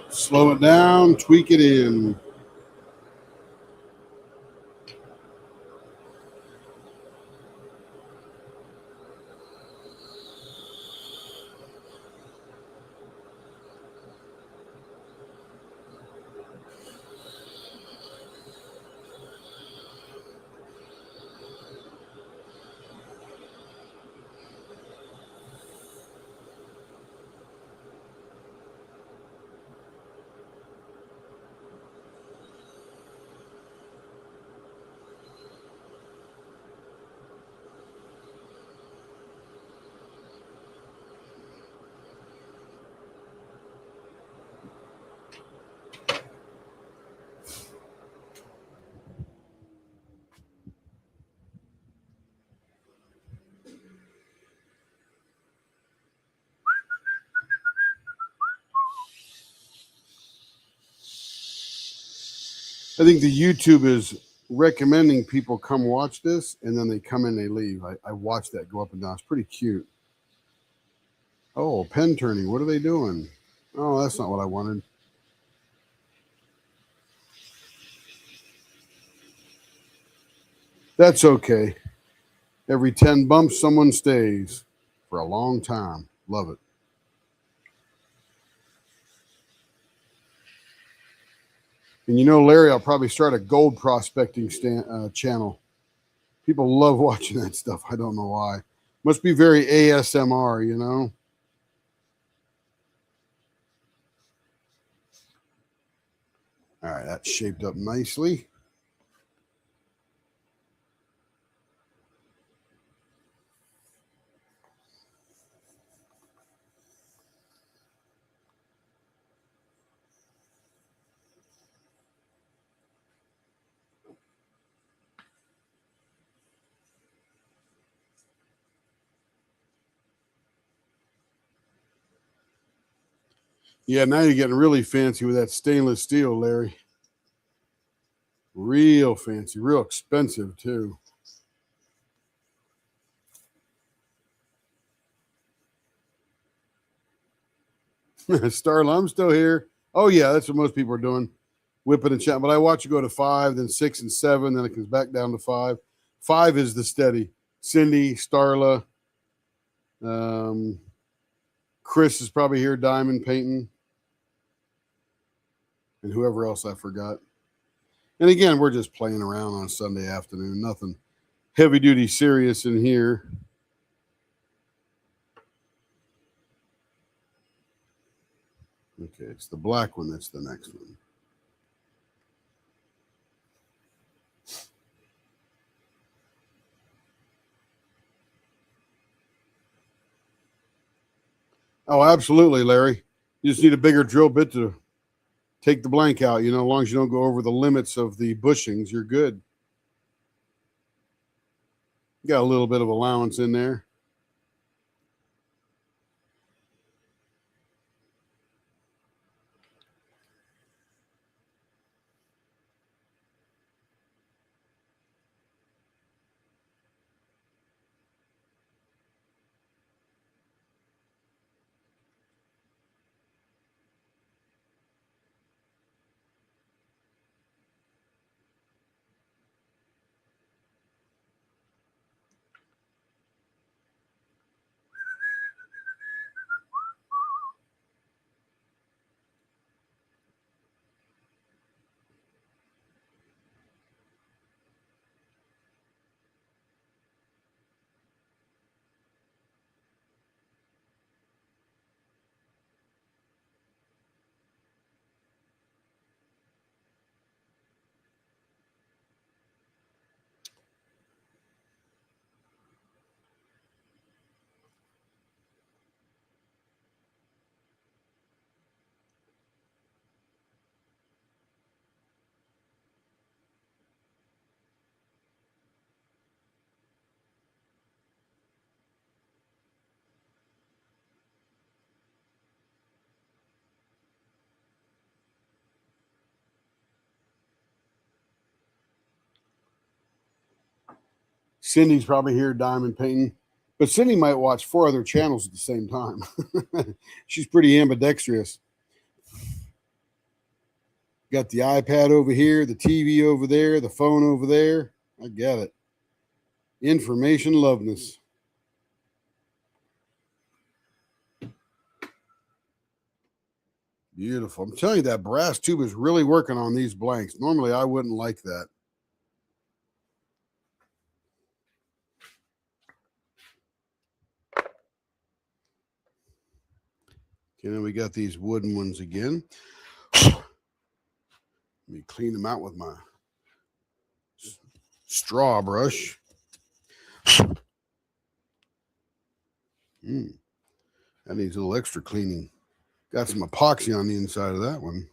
Slow it down, tweak it in. I think the YouTube is recommending people come watch this, and then they come in, they leave. I watch that go up and down. It's pretty cute. Oh, pen turning. What are they doing? Oh, that's not what I wanted. That's okay. Every 10 bumps, someone stays for a long time. Love it. And you know, Larry, I'll probably start a gold prospecting channel. People love watching that stuff. I don't know why. Must be very ASMR, you know? All right, that's shaped up nicely. Yeah, now you're getting really fancy with that stainless steel, Larry. Real fancy, real expensive too. Starla, I'm still here. Oh yeah, that's what most people are doing, whipping and chatting. But I watch you go to 5, then 6 and 7, then it comes back down to 5. 5 is the steady. Cindy, Starla, Chris is probably here, diamond painting, and whoever else I forgot. And again, we're just playing around on a Sunday afternoon. Nothing heavy duty serious in here. Okay, it's the black one that's the next one. Oh, absolutely, Larry. You just need a bigger drill bit to take the blank out. You know, as long as you don't go over the limits of the bushings, you're good. You got a little bit of allowance in there. Cindy's probably here diamond painting, but Cindy might watch 4 other channels at the same time. She's pretty ambidextrous. Got the iPad over here, the TV over there, the phone over there. I get it. Information loveness. Beautiful. I'm telling you, that brass tube is really working on these blanks. Normally, I wouldn't like that. Okay, then we got these wooden ones again. Let me clean them out with my straw brush. That needs a little extra cleaning. Got some epoxy on the inside of that one.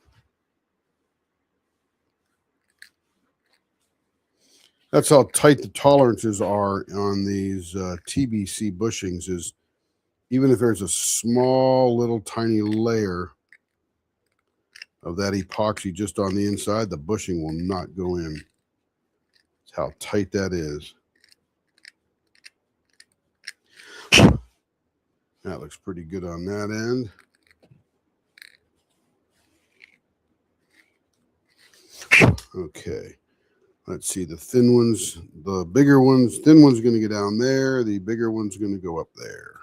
That's how tight the tolerances are on these TBC bushings, is even if there's a small little tiny layer of that epoxy just on the inside, the bushing will not go in. That's how tight that is. That looks pretty good on that end. Okay. Let's see, the thin ones, the bigger ones, thin one's going to go down there. The bigger one's going to go up there.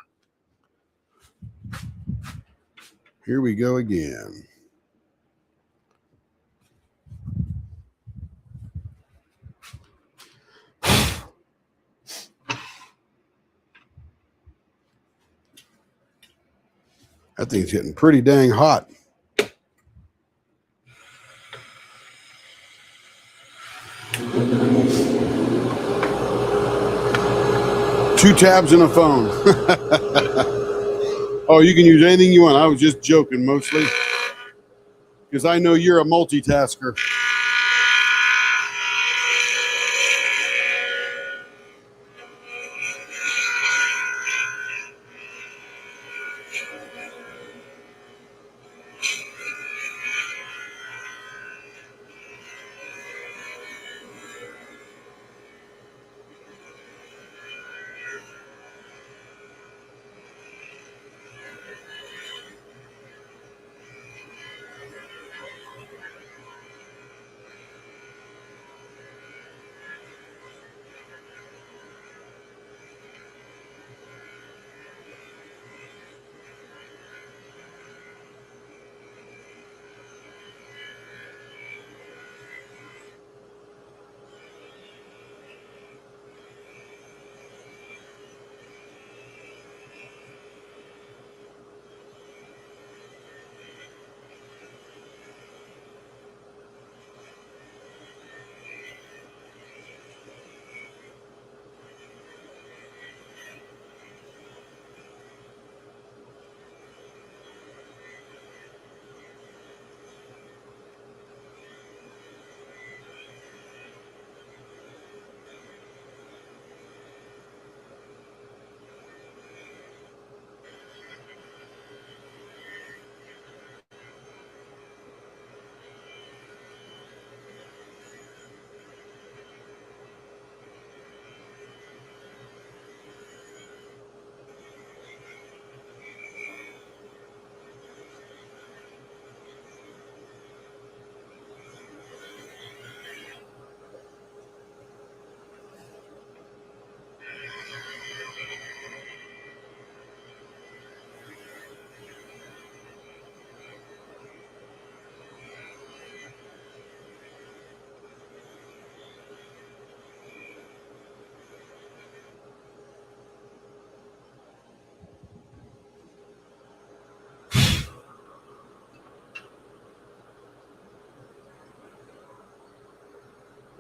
Here we go again. That thing's getting pretty dang hot. Two tabs and a phone. Oh, you can use anything you want. I was just joking mostly because I know you're a multitasker.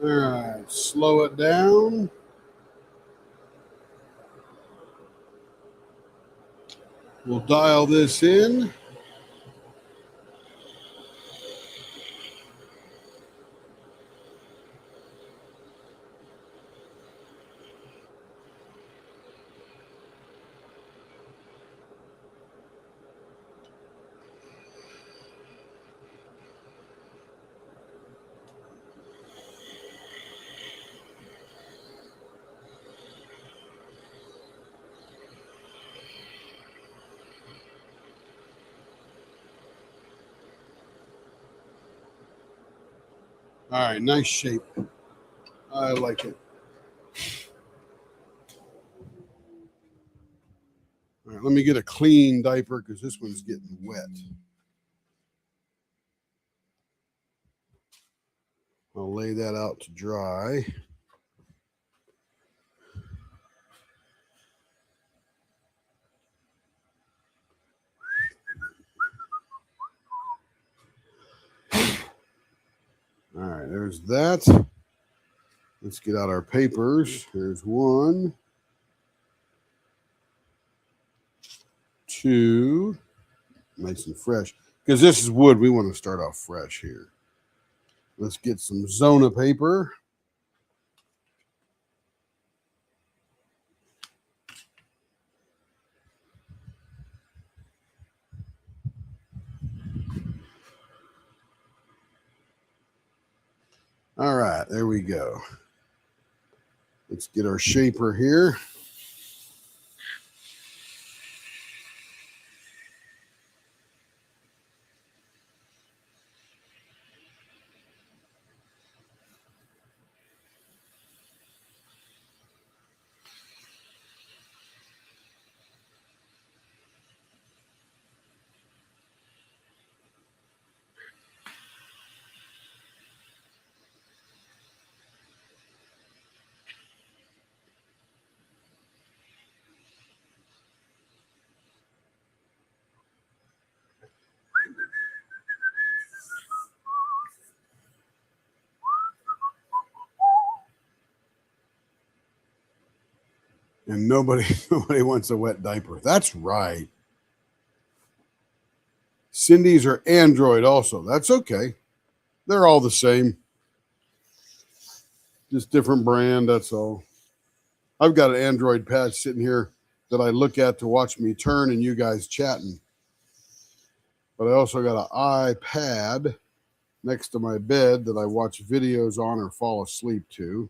All right, slow it down. We'll dial this in. All right, nice shape. I like it. All right, let me get a clean diaper because this one's getting wet. I'll lay that out to dry. All right, there's that. Let's get out our papers. There's 1, 2, nice and fresh. Because this is wood, we want to start off fresh here. Let's get some Zona paper. All right, there we go. Let's get our shaper here. And nobody wants a wet diaper. That's right. Cindy's are Android also. That's okay. They're all the same. Just different brand, that's all. I've got an Android patch sitting here that I look at to watch me turn and you guys chatting. But I also got an iPad next to my bed that I watch videos on or fall asleep to.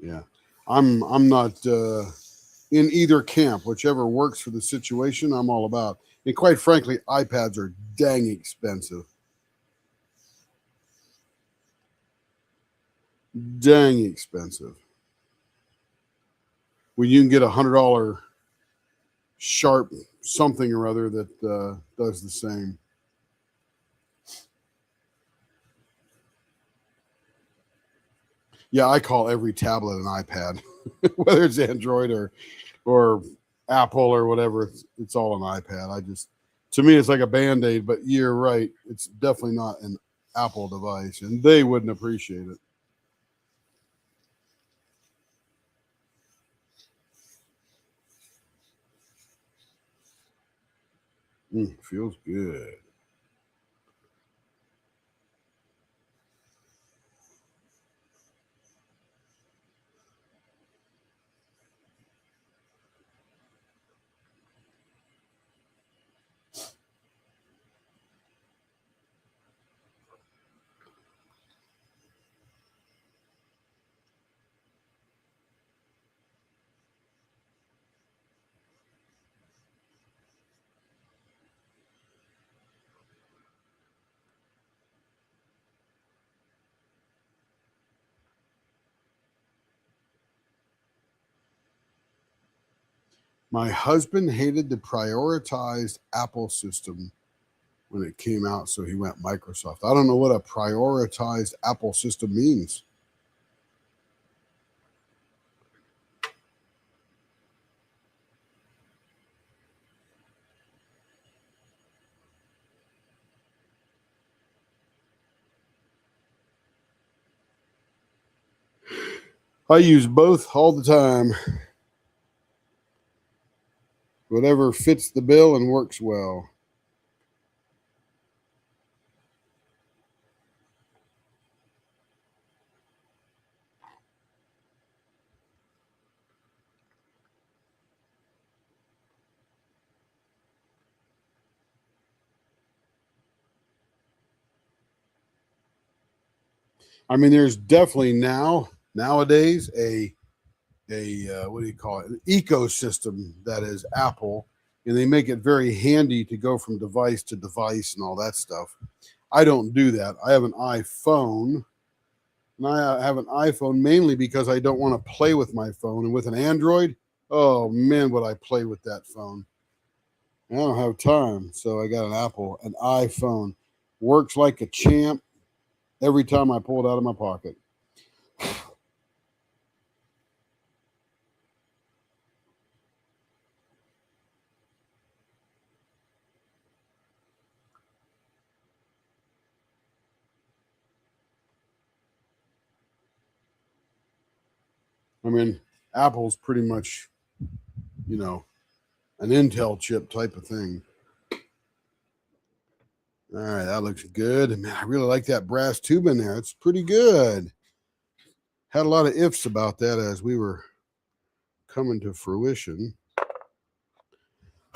Yeah. I'm not in either camp. Whichever works for the situation, I'm all about. And quite frankly, iPads are dang expensive. Dang expensive. When you can get $100 Sharp something or other that does the same. Yeah, I call every tablet an iPad, whether it's Android or Apple or whatever. It's all an iPad. To me, it's like a Band-Aid, but you're right. It's definitely not an Apple device, and they wouldn't appreciate it. Feels good. My husband hated the prioritized Apple system when it came out, so he went Microsoft. I don't know what a prioritized Apple system means. I use both all the time. Whatever fits the bill and works well. I mean, there's definitely nowadays a what do you call it? An ecosystem that is Apple, and they make it very handy to go from device to device and all that stuff. I don't do that. I have an iPhone, and I have an iPhone mainly because I don't want to play with my phone. And with an Android, oh man, would I play with that phone? I don't have time, so I got an Apple, an iPhone. Works like a champ every time I pull it out of my pocket. I mean, Apple's pretty much, you know, an Intel chip type of thing. All right, that looks good. Man, I really like that brass tube in there. It's pretty good. Had a lot of ifs about that as we were coming to fruition.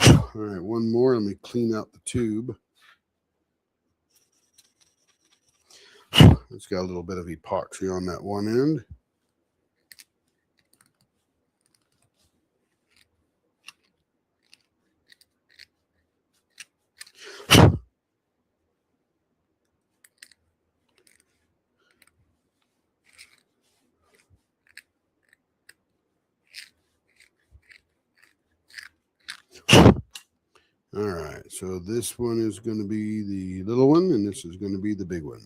All right, one more. Let me clean out the tube. it's got a little bit of epoxy on that one end. All right, so this one is going to be the little one, and this is going to be the big one.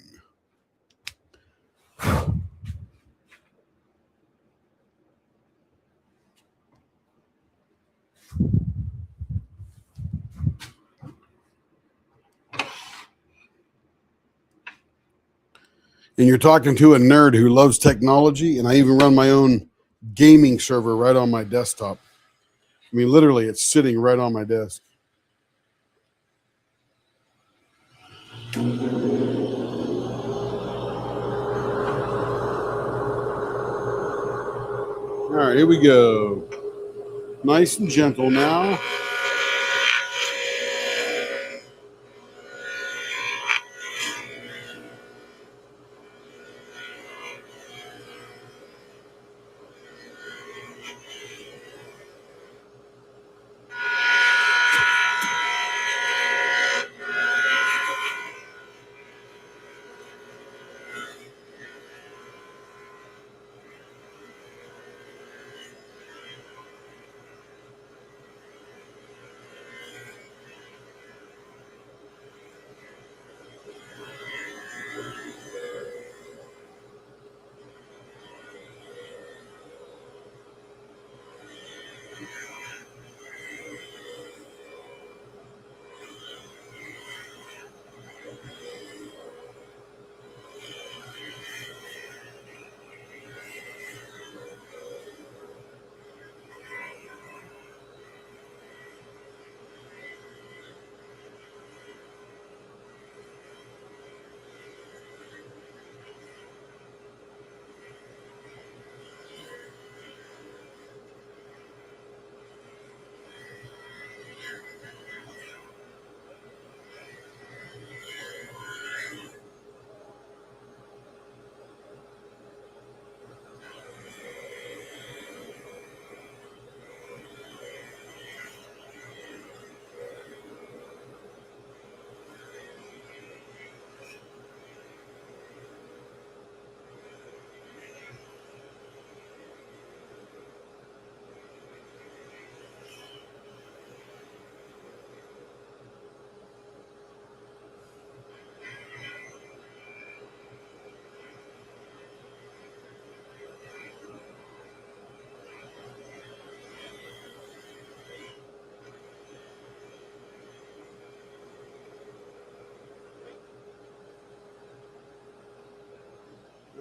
And you're talking to a nerd who loves technology, and I even run my own gaming server right on my desktop. I mean, literally, it's sitting right on my desk. All right, here we go. Nice and gentle now.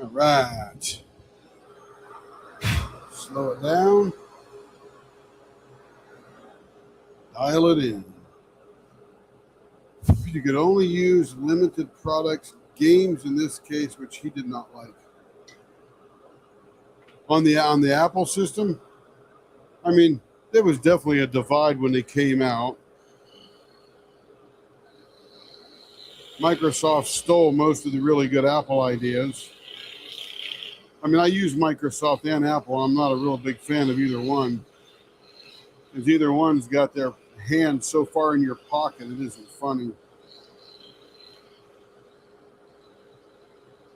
All right. Slow it down. Dial it in. You could only use limited products, games in this case, which he did not like. On the Apple system, I mean, there was definitely a divide when they came out. Microsoft stole most of the really good Apple ideas. I mean, I use Microsoft and Apple. I'm not a real big fan of either one, because either one's got their hand so far in your pocket it isn't funny.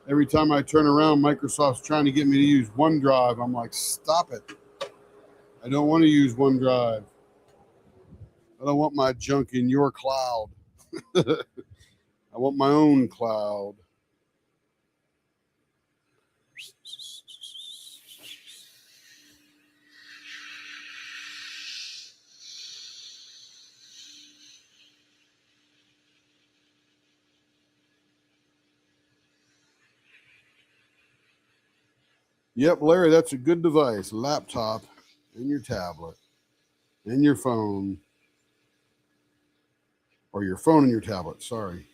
Every time I turn around, Microsoft's trying to get me to use OneDrive. I'm like, stop it. I don't want to use OneDrive. I don't want my junk in your cloud. I want my own cloud. Yep, Larry, that's a good device. Laptop and your tablet and your phone. Or your phone and your tablet, sorry.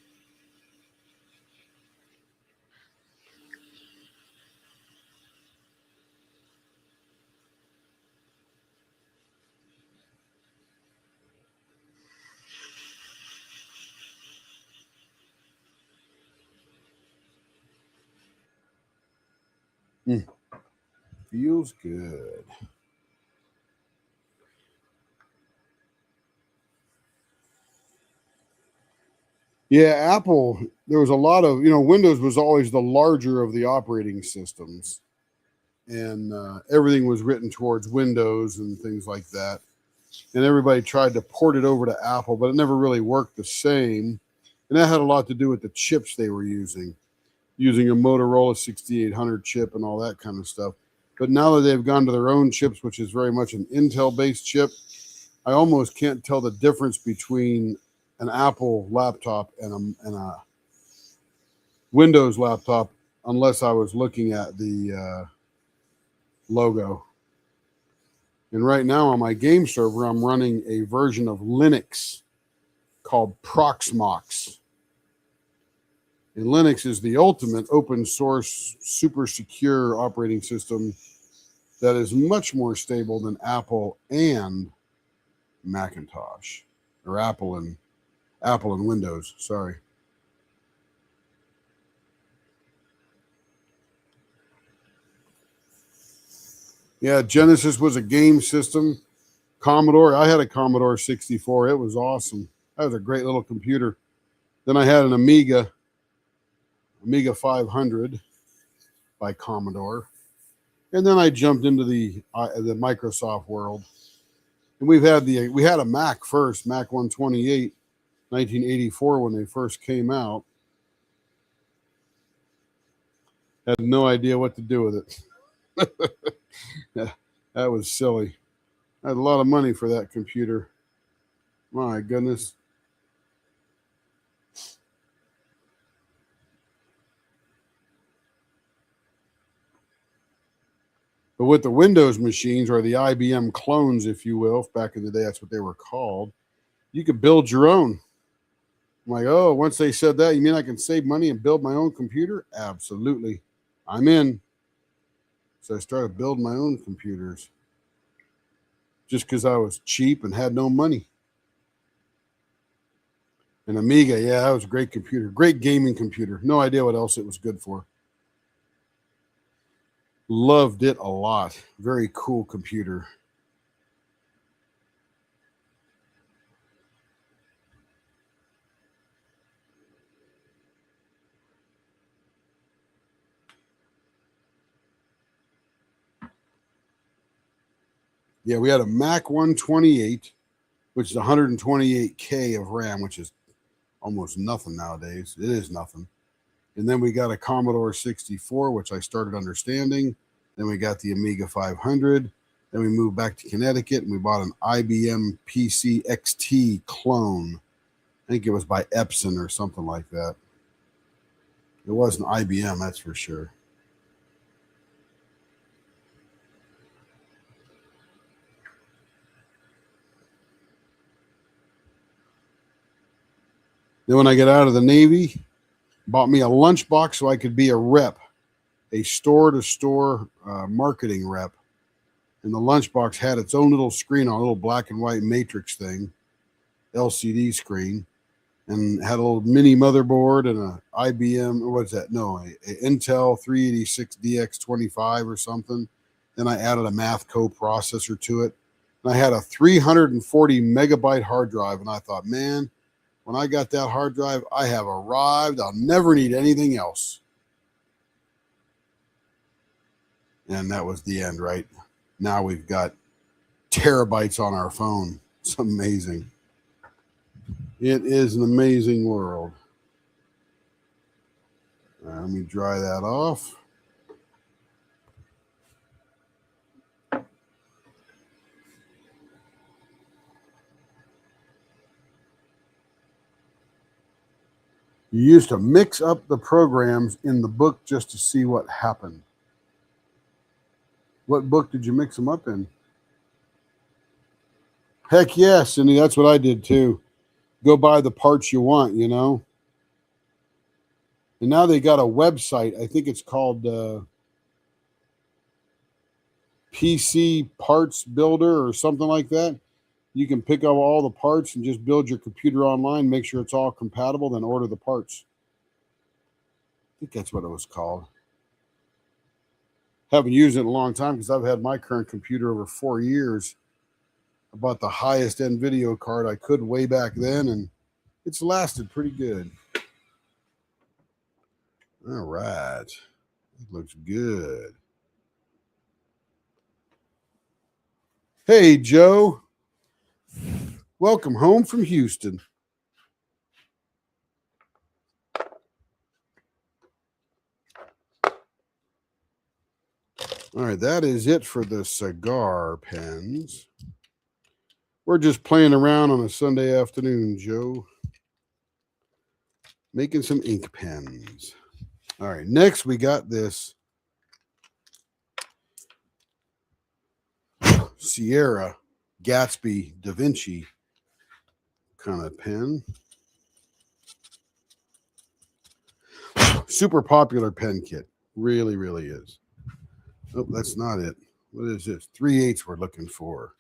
Feels good. Yeah, Apple, there was a lot of, Windows was always the larger of the operating systems. And everything was written towards Windows and things like that. And everybody tried to port it over to Apple, but it never really worked the same. And that had a lot to do with the chips they were using a Motorola 6800 chip and all that kind of stuff. But now that they've gone to their own chips, which is very much an Intel-based chip, I almost can't tell the difference between an Apple laptop and a Windows laptop unless I was looking at the logo. And right now on my game server, I'm running a version of Linux called Proxmox. And Linux is the ultimate open source, super secure operating system that is much more stable than Apple and Macintosh, or Apple and Windows. Sorry. Yeah, Genesis was a game system. Commodore, I had a Commodore 64. It was awesome. That was a great little computer. Then I had an Amiga 500 by Commodore. And then I jumped into the Microsoft world. And we had a Mac first, Mac 128, 1984 when they first came out. Had no idea what to do with it. That was silly. I had a lot of money for that computer. My goodness. But with the Windows machines, or the IBM clones, if you will, back in the day, that's what they were called, you could build your own. I'm like, oh, once they said that, you mean I can save money and build my own computer? Absolutely. I'm in. So I started building my own computers just because I was cheap and had no money. An Amiga, yeah, that was a great computer. Great gaming computer. No idea what else it was good for. Loved it a lot. Very cool computer. Yeah, we had a Mac 128, which is 128K of RAM, which is almost nothing nowadays. It is nothing. And then we got a Commodore 64, which I started understanding. Then we got the Amiga 500. Then we moved back to Connecticut and we bought an IBM PC XT clone. I think it was by Epson or something like that. It wasn't IBM, that's for sure. Then when I get out of the Navy, bought me a lunchbox so I could be a rep, a store-to-store marketing rep. And the lunchbox had its own little screen on a little black and white matrix thing, LCD screen, and had a little mini motherboard and a IBM, what's that? No, a Intel 386DX25 or something. Then I added a Mathco processor to it. And I had a 340 megabyte hard drive. And I thought, man, when I got that hard drive, I have arrived. I'll never need anything else. And that was the end, right? Now we've got terabytes on our phone. It's amazing. It is an amazing world. All right, let me dry that off. You used to mix up the programs in the book just to see what happened. What book did you mix them up in? Heck yes, Cindy, that's what I did too. Go buy the parts you want, you know. And now they got a website. I think it's called PC Parts Builder or something like that. You can pick up all the parts and just build your computer online, make sure it's all compatible, then order the parts. I think that's what it was called. Haven't used it in a long time because I've had my current computer over 4 years. I bought the highest end video card I could way back then, and it's lasted pretty good. All right. It looks good. Hey, Joe. Welcome home from Houston. All right, that is it for the cigar pens. We're just playing around on a Sunday afternoon, Joe. Making some ink pens. All right, next we got this Sierra Gatsby Da Vinci kind of pen. Super popular pen kit. Really, really is. Oh, that's not it. What is this? 3/8 we're looking for.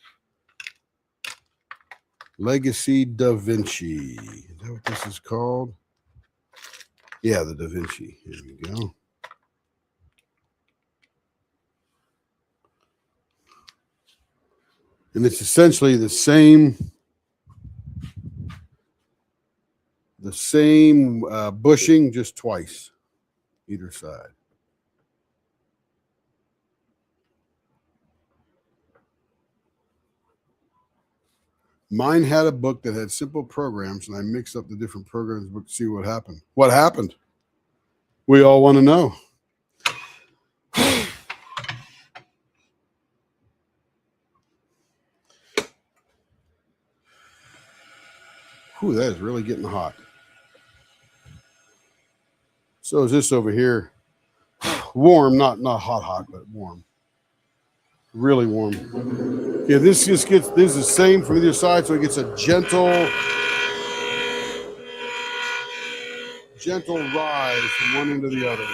Legacy Da Vinci. Is that what this is called? Yeah, the Da Vinci. Here we go. And it's essentially the same bushing, just twice, either side. Mine had a book that had simple programs, and I mixed up the different programs book to see what happened. What happened? We all want to know. Whew, that is really getting hot. So is this over here. Warm, not hot, but warm. Really warm. Yeah, this is the same from either side, so it gets a gentle rise from one end to the other.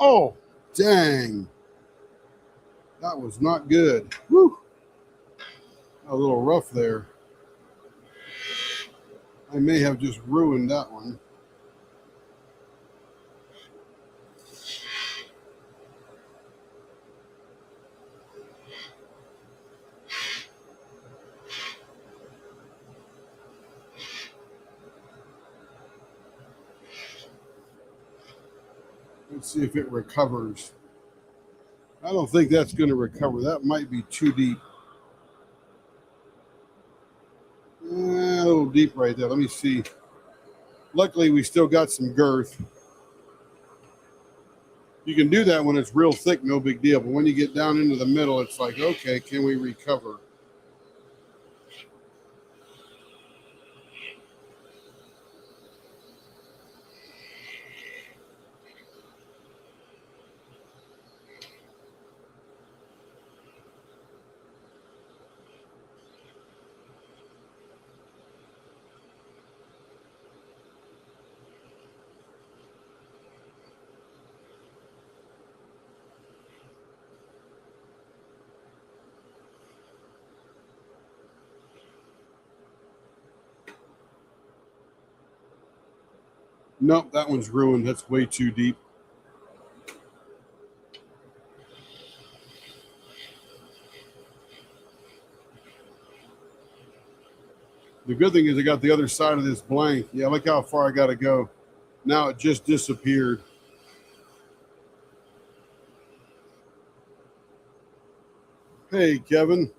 Oh, dang. That was not good. Woo. A little rough there. I may have just ruined that one. Let's see if it recovers. I don't think that's going to recover. That might be too deep. A little deep right there. Let me see. Luckily, we still got some girth. You can do that when it's real thick, no big deal. But when you get down into the middle, it's like, okay, can we recover? Nope, that one's ruined. That's way too deep. The good thing is I got the other side of this blank. Yeah, look how far I got to go. Now it just disappeared. Hey, Kevin.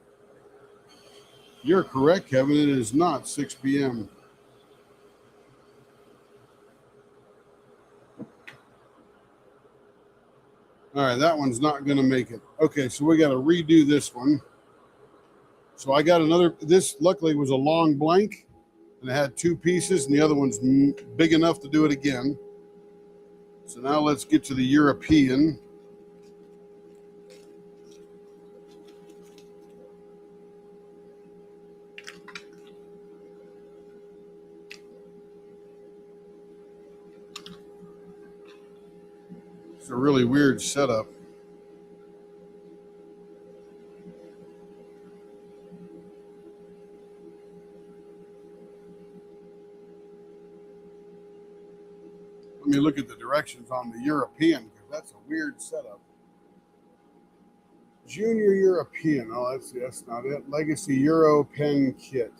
You're correct, Kevin. It is not 6 p.m. All right, that one's not going to make it. Okay, so we got to redo this one. So I got another, this luckily was a long blank, and it had 2 pieces, and the other one's big enough to do it again. So now let's get to the European. It's a really weird setup. Let me look at the directions on the European, because that's a weird setup. Junior European. Oh, that's not it. Legacy Euro pen kit.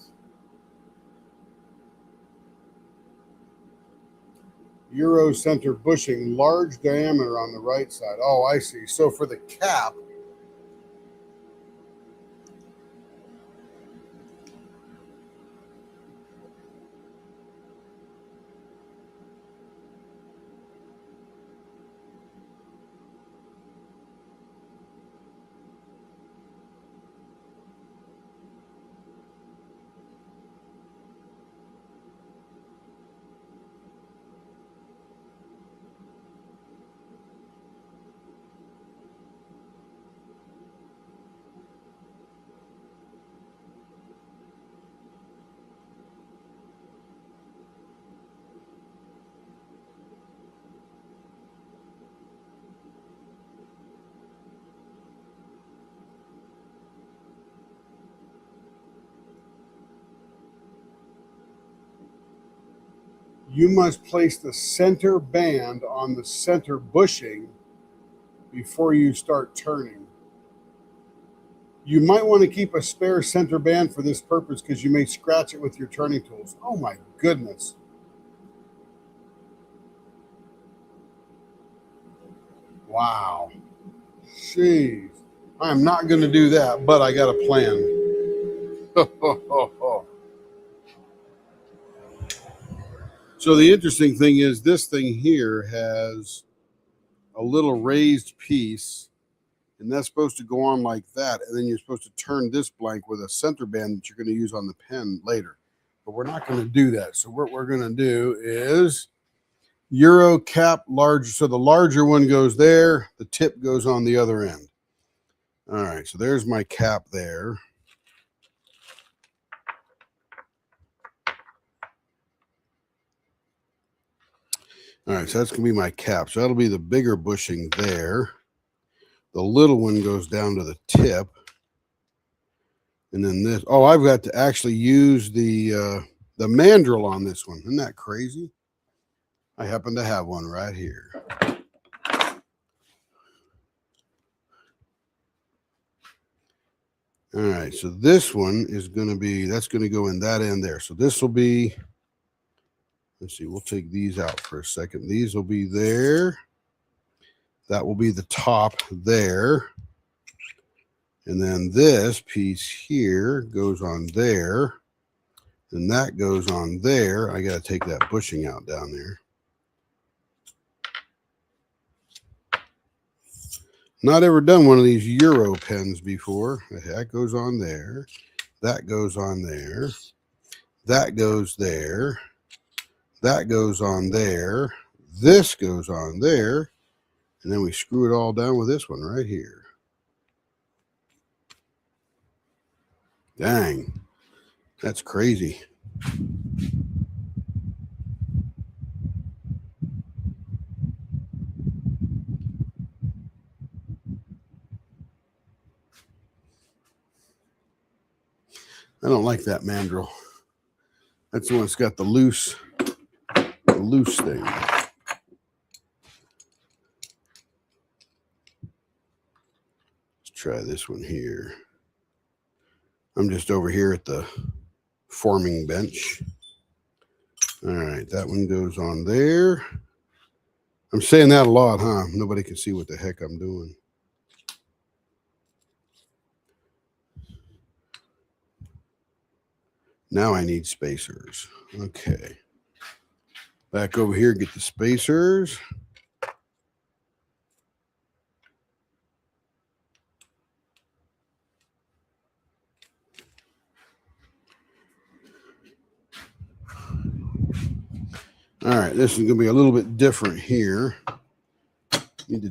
Euro center bushing, large diameter on the right side. Oh, I see. So for the cap, you must place the center band on the center bushing before you start turning. You might want to keep a spare center band for this purpose because you may scratch it with your turning tools. Oh my goodness. Wow. Jeez. I'm not going to do that, but I got a plan. So the interesting thing is this thing here has a little raised piece, and that's supposed to go on like that, and then you're supposed to turn this blank with a center band that you're going to use on the pen later. But we're not going to do that. So what we're going to do is Euro cap large. So the larger one goes there, the tip goes on the other end. All right, so there's my cap there. All right, so that's going to be my cap. So that'll be the bigger bushing there. The little one goes down to the tip. And then this, oh, I've got to actually use the mandrel on this one. Isn't that crazy? I happen to have one right here. All right, so this one is going to be, that's going to go in that end there. So this will be, let's see, we'll take these out for a second. These will be there. That will be the top there. And then this piece here goes on there. And that goes on there. I got to take that bushing out down there. Not ever done one of these Euro pens before. That goes on there. That goes on there. That goes there. That goes on there. This goes on there. And then we screw it all down with this one right here. Dang. That's crazy. I don't like that mandrel. That's the one that's got the loose loose thing. Let's try this one here. I'm just over here at the forming bench. All right, that one goes on there. I'm saying that a lot, huh? Nobody can see what the heck I'm doing. Now I need spacers. Okay. Back over here, get the spacers. All right, this is going to be a little bit different here. Need to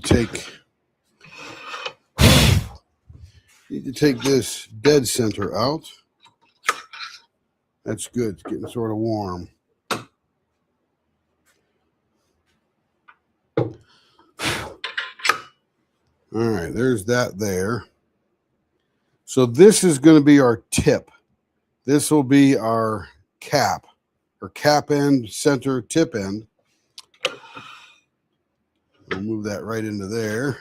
take this dead center out. That's good. It's getting sort of warm. All right, there's that there. So this is going to be our tip. This will be our cap, or cap end, center, tip end. We'll move that right into there.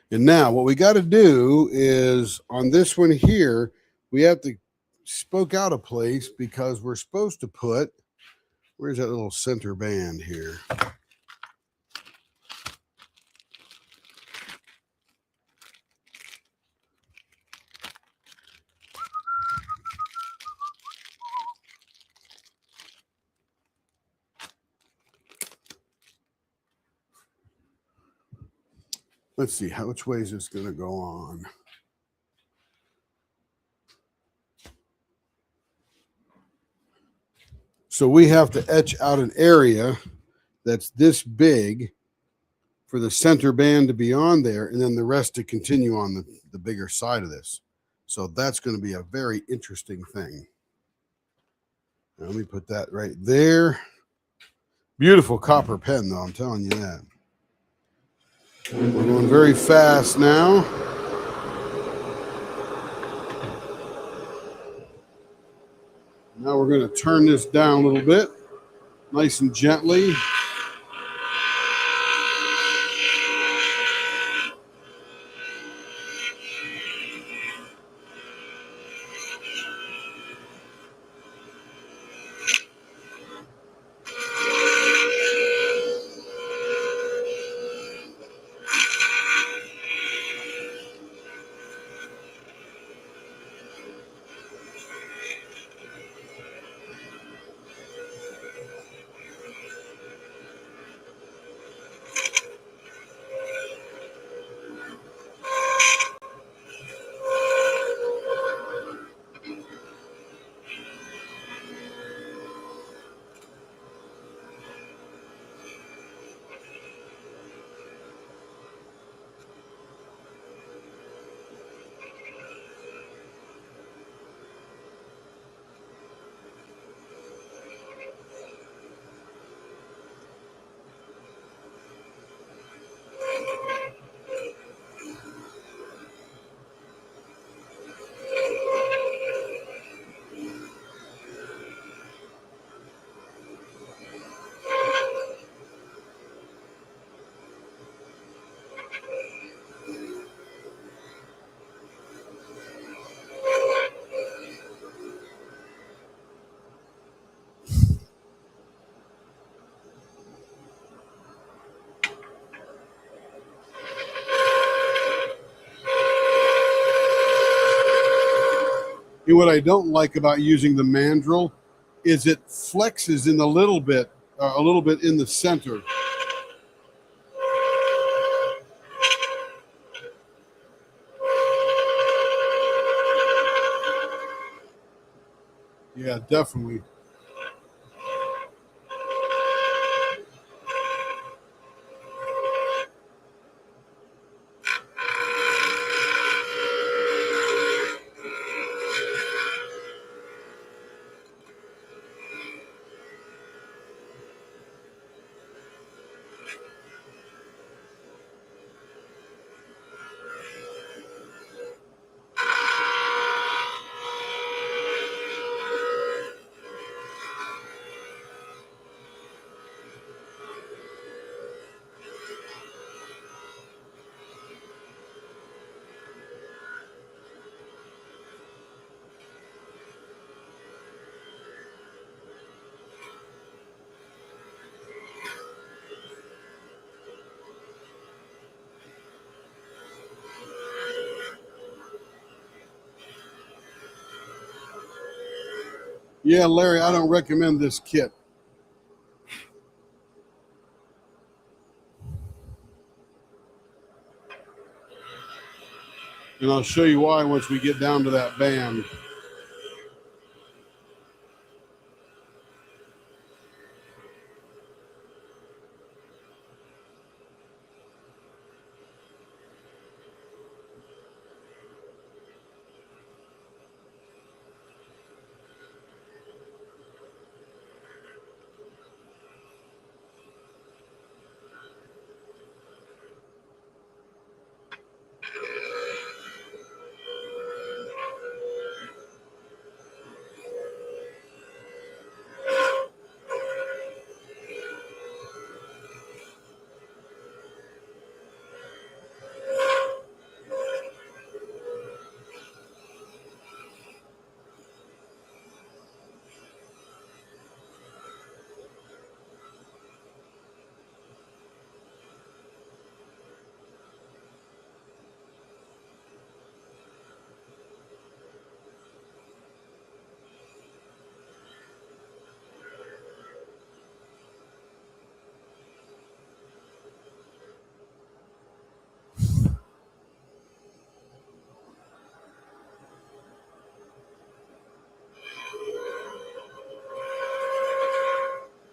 And now what we got to do is on this one here, we have to spoke out a place because we're supposed to put, where's that little center band here? Let's see, which way is this going to go on? So we have to etch out an area that's this big for the center band to be on there, and then the rest to continue on the bigger side of this. So that's going to be a very interesting thing. Now, let me put that right there. Beautiful copper pen, though, I'm telling you that. We're going very fast now. Now we're going to turn this down a little bit, nice and gently. And what I don't like about using the mandrel is it flexes in a little bit in the center. Yeah, definitely. Yeah, Larry, I don't recommend this kit. And I'll show you why once we get down to that band.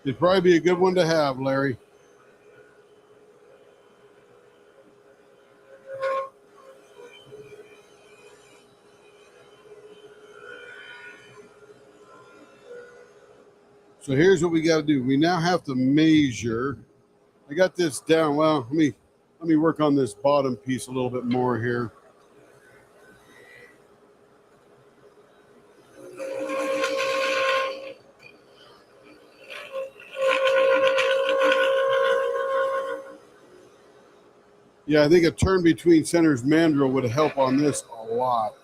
It'd probably be a good one to have, Larry. So here's what we got to do. We now have to measure. I got this down. Well, let me work on this bottom piece a little bit more here. Yeah, I think a turn between centers mandrel would help on this a lot.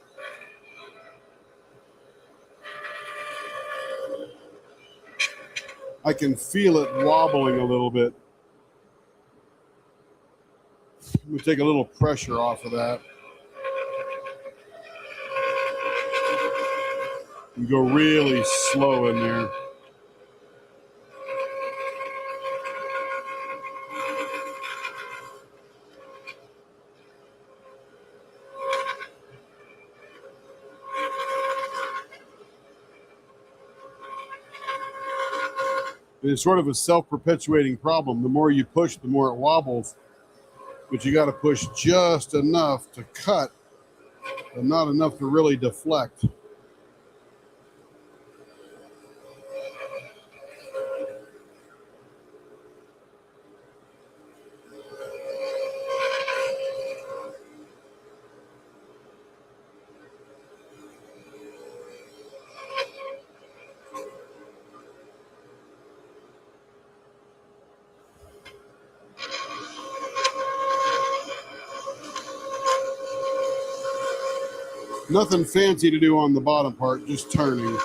I can feel it wobbling a little bit. I'm gonna take a little pressure off of that. And go really slow in there. It's sort of a self-perpetuating problem. The more you push, the more it wobbles. But you got to push just enough to cut, but not enough to really deflect. Nothing fancy to do on the bottom part, just turning.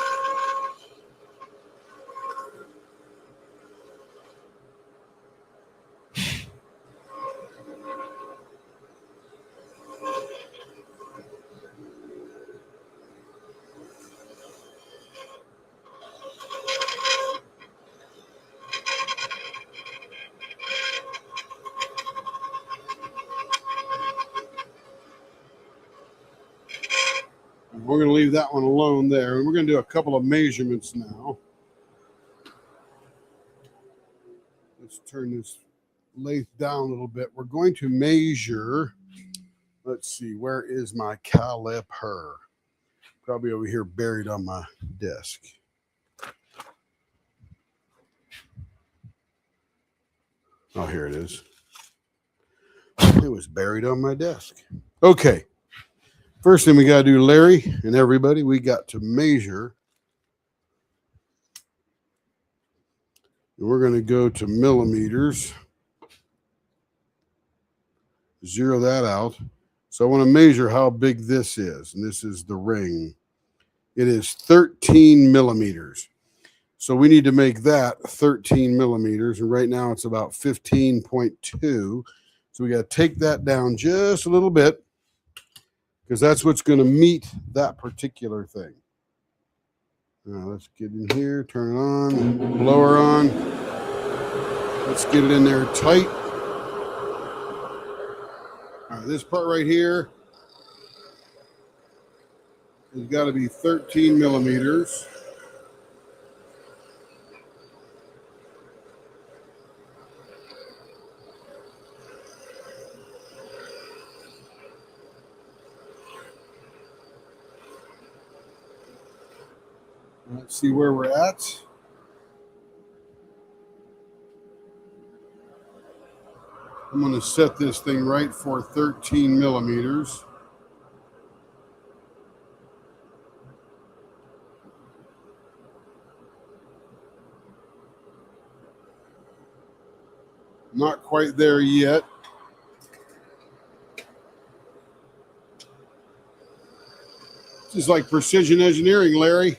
We're going to leave that one alone there. And we're going to do a couple of measurements now. Let's turn this lathe down a little bit. We're going to measure. Let's see, where is my caliper? Probably over here buried on my desk. Oh, here it is. It was buried on my desk. Okay. First thing we got to do, Larry and everybody, we got to measure. And we're going to go to millimeters. Zero that out. So I want to measure how big this is. And this is the ring. It is 13 millimeters. So we need to make that 13 millimeters. And right now it's about 15.2. So we got to take that down just a little bit, because that's what's going to meet that particular thing. Now let's get in here, turn it on, blower on. Let's get it in there tight. All right, this part right here has got to be 13 millimeters. Let's see where we're at. I'm going to set this thing right for 13 millimeters. Not quite there yet. This is like precision engineering, Larry.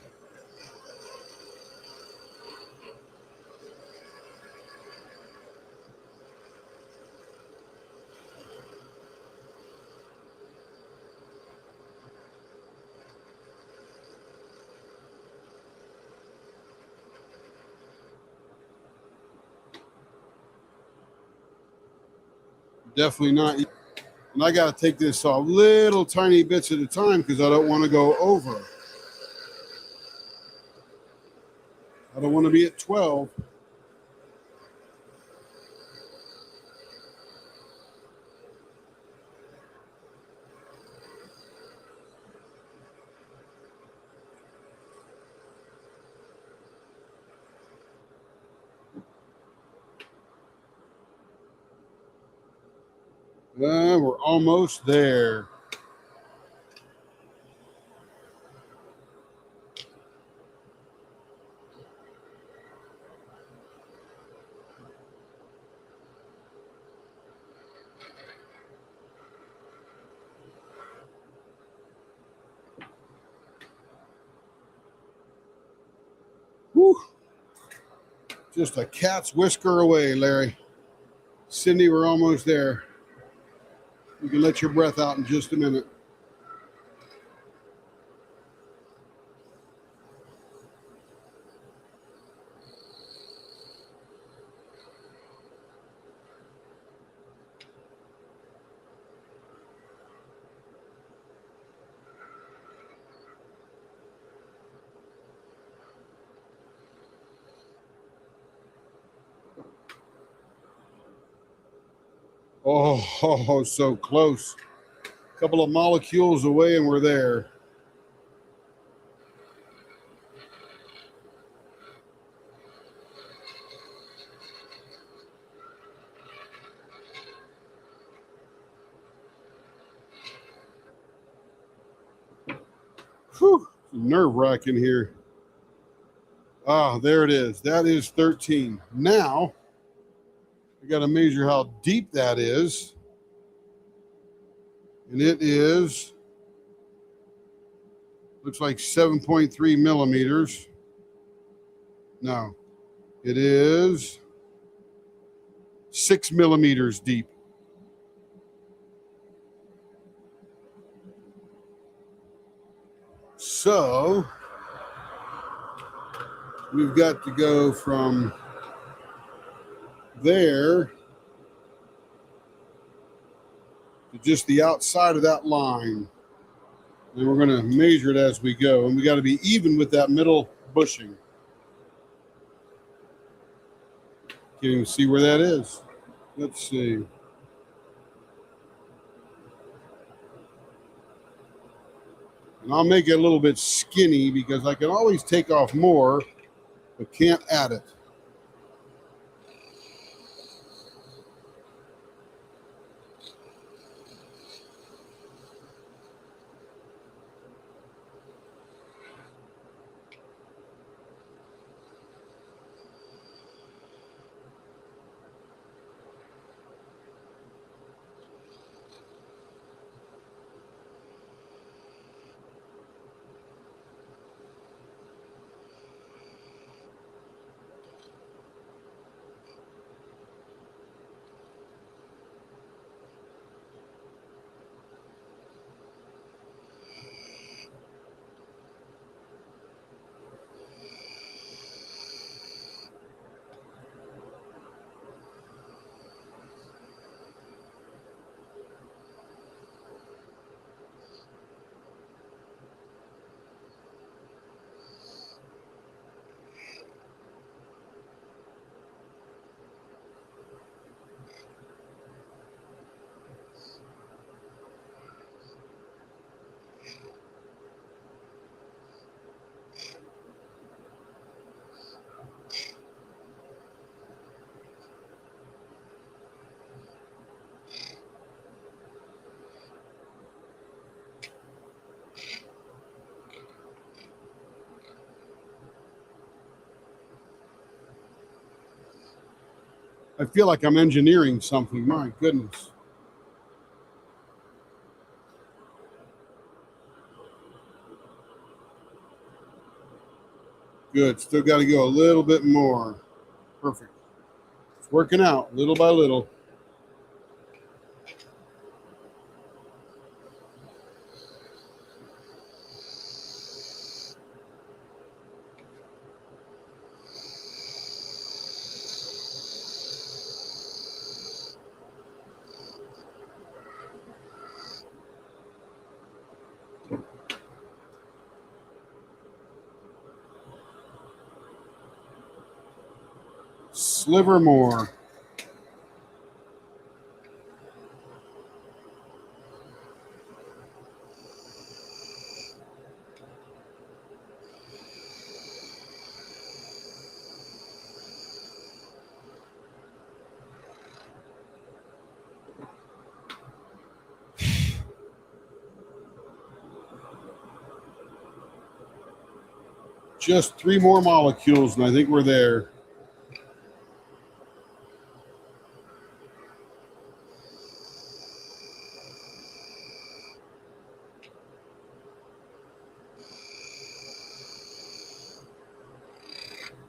Definitely not. And I got to take this off little tiny bits at a time because I don't want to go over. I don't want to be at 12. We're almost there. Whew. Just a cat's whisker away, Larry. Cindy, we're almost there. You can let your breath out in just a minute. Oh, so close. A couple of molecules away and we're there. Whew, nerve-wracking here. Ah, there it is. That is 13. Now, I got to measure how deep that is. And it is, looks like 7.3 millimeters. No, it is 6 millimeters deep. So we've got to go from there to just the outside of that line. And we're going to measure it as we go. And we got to be even with that middle bushing. Can't even see where that is. Let's see. And I'll make it a little bit skinny because I can always take off more, but can't add it. I feel like I'm engineering something. My goodness. Good. Still got to go a little bit more. Perfect. It's working out little by little. Sliver more. Just 3 more molecules, and I think we're there.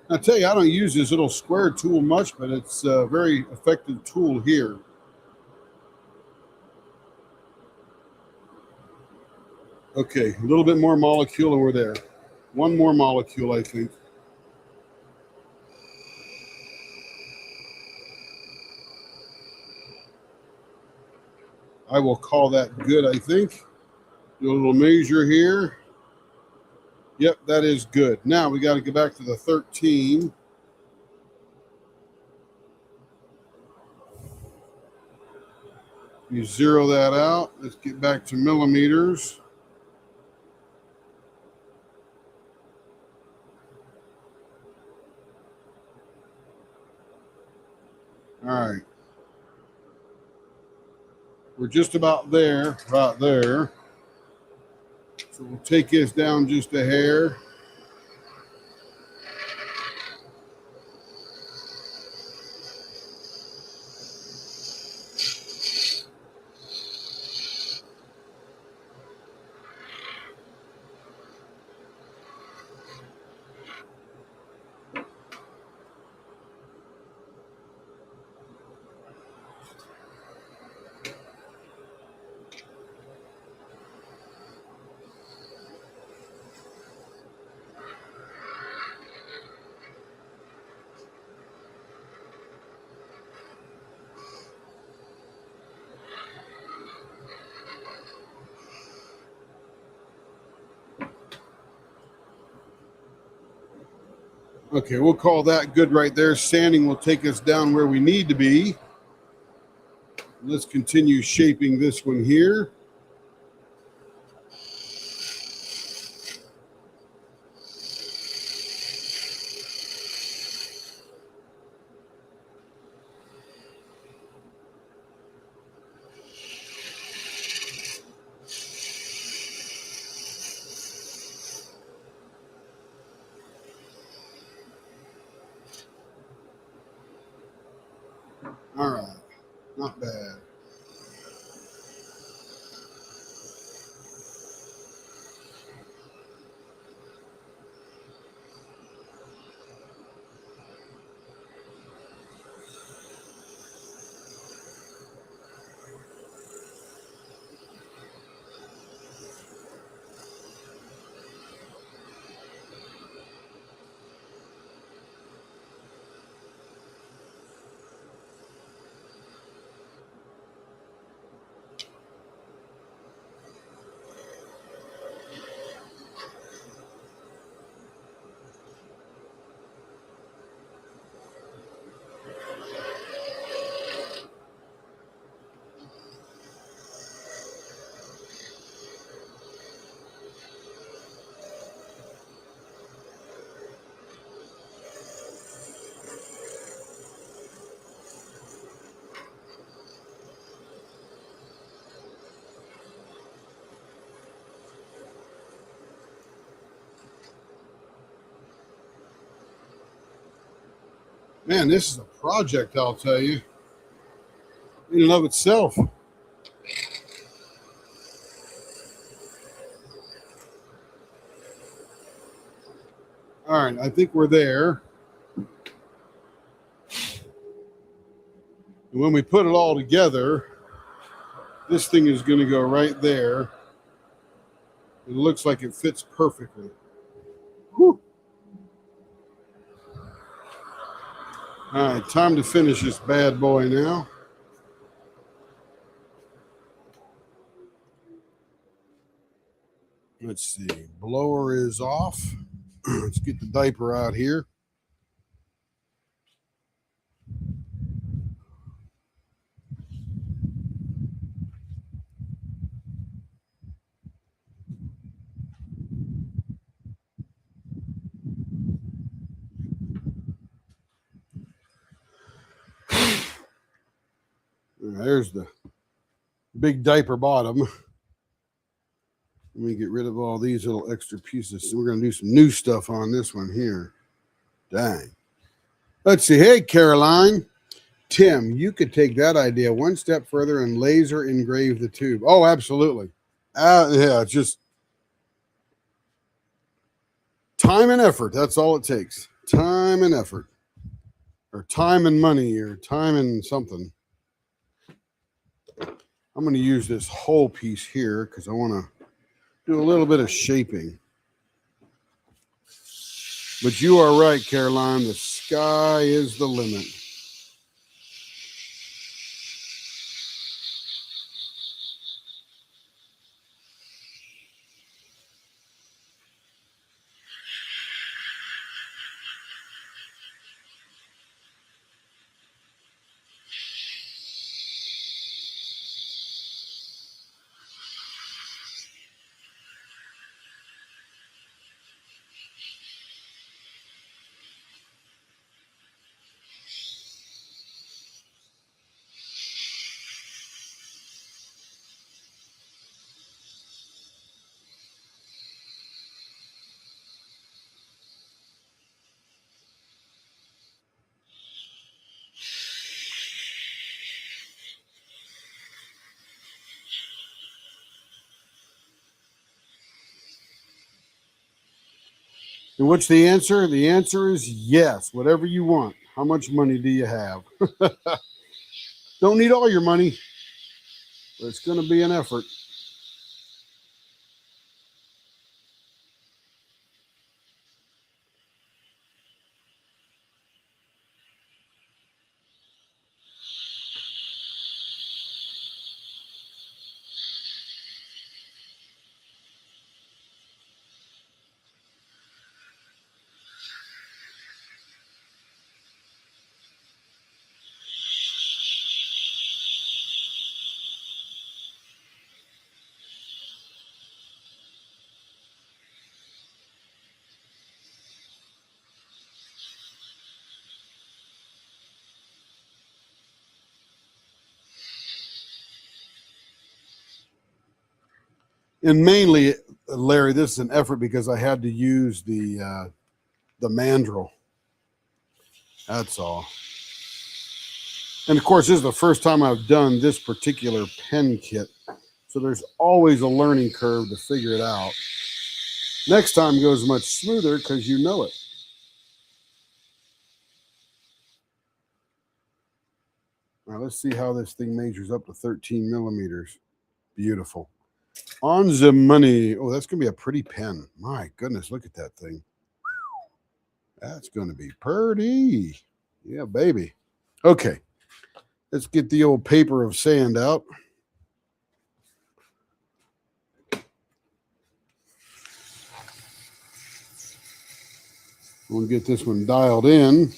I tell you, I don't use this little square tool much, but it's a very effective tool here. Okay, a little bit more molecule and we're there. 1 more molecule, I think. I will call that good, I think. Do a little measure here. Yep, that is good. Now we got to go back to the 13. You zero that out. Let's get back to millimeters. All right. We're just about there, right there. So we'll take this down just a hair. Okay, we'll call that good right there. Sanding will take us down where we need to be. Let's continue shaping this one here. All right, not bad. Man, this is a project, I'll tell you, in and of itself. All right, I think we're there. And when we put it all together, this thing is going to go right there. It looks like it fits perfectly. Whew. All right, time to finish this bad boy now. Let's see, blower is off. Let's get the diaper out here. There's the big diaper bottom. Let me get rid of all these little extra pieces. So we're going to do some new stuff on this one here. Dang. Let's see. Hey, Caroline. Tim, you could take that idea one step further and laser engrave the tube. Oh, absolutely. Yeah, it's just time and effort. That's all it takes. Time and effort. Or time and money or time and something. I'm going to use this whole piece here because I want to do a little bit of shaping. But you are right, Caroline. The sky is the limit. And what's the answer? The answer is yes, whatever you want. How much money do you have? Don't need all your money, but it's going to be an effort. And mainly, Larry, this is an effort because I had to use the mandrel. That's all. And of course, this is the first time I've done this particular pen kit. So there's always a learning curve to figure it out. Next time goes much smoother because you know it. Now let's see how this thing measures up to 13 millimeters. Beautiful. On the money. Oh, that's going to be a pretty pen. My goodness, look at that thing. That's going to be pretty. Yeah, baby. Okay. Let's get the old paper of sand out. We'll get this one dialed in.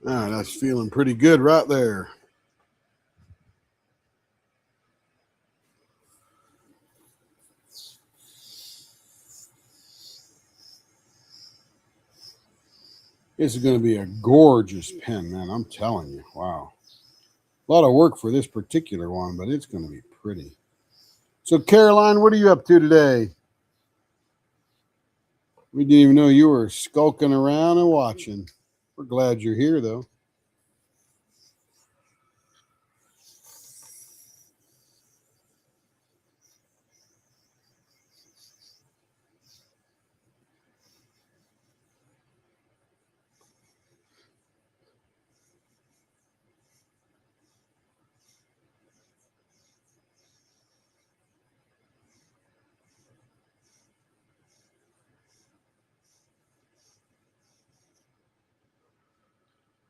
Ah, that's feeling pretty good right there. This is going to be a gorgeous pen, man. I'm telling you. Wow. A lot of work for this particular one, but it's going to be pretty. So, Caroline, what are you up to today? We didn't even know you were skulking around and watching. We're glad you're here, though.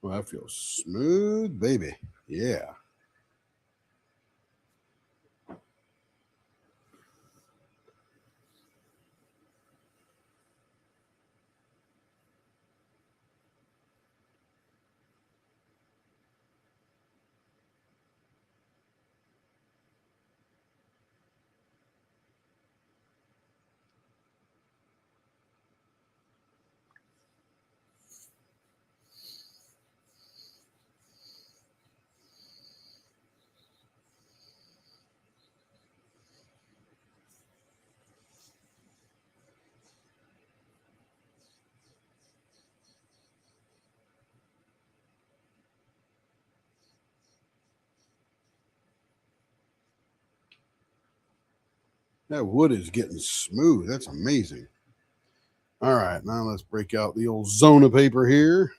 Well, that feels smooth, baby. Yeah. That wood is getting smooth. That's amazing. All right, now let's break out the old Zona paper here.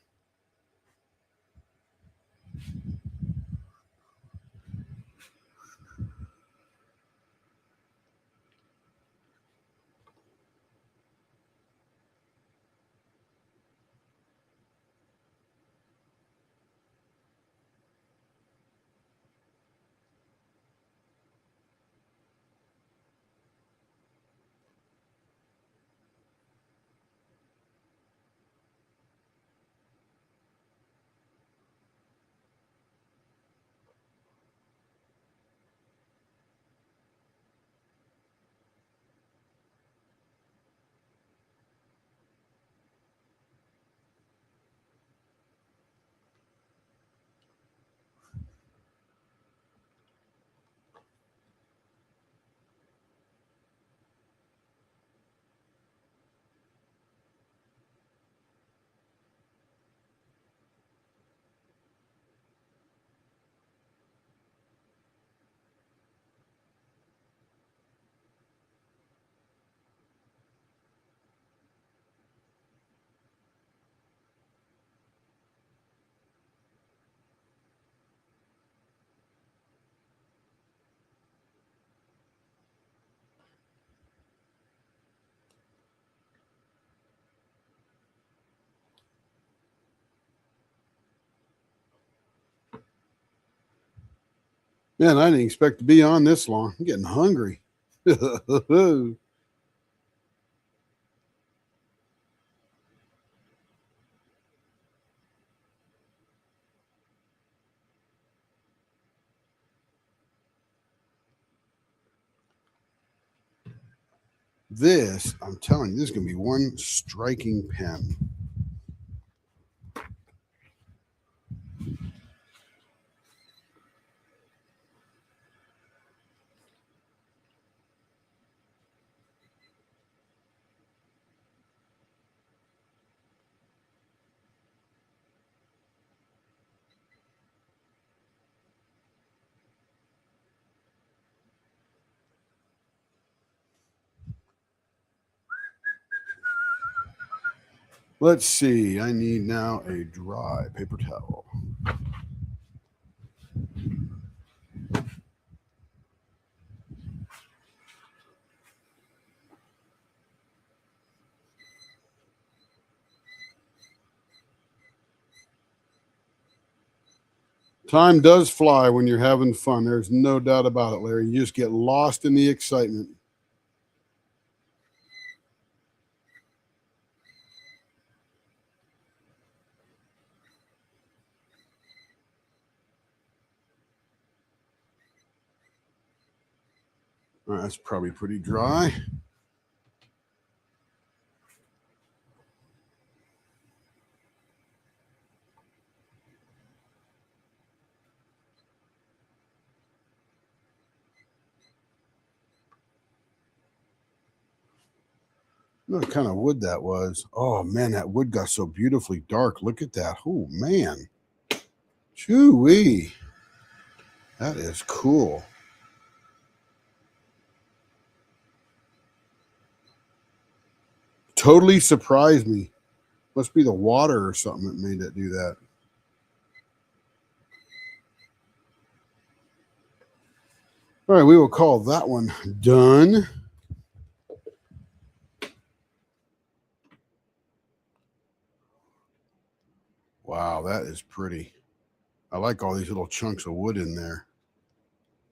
Man, I didn't expect to be on this long. I'm getting hungry. This, I'm telling you, this is going to be one striking pen. Let's see. I need now a dry paper towel. Time does fly when you're having fun. There's no doubt about it, Larry. You just get lost in the excitement. All right, that's probably pretty dry. What kind of wood that was. Oh man, that wood got so beautifully dark. Look at that. Oh man. Choo-wee. That is cool. Totally surprised me. Must be the water or something that made it do that. All right, we will call that one done. Wow, that is pretty. I like all these little chunks of wood in there.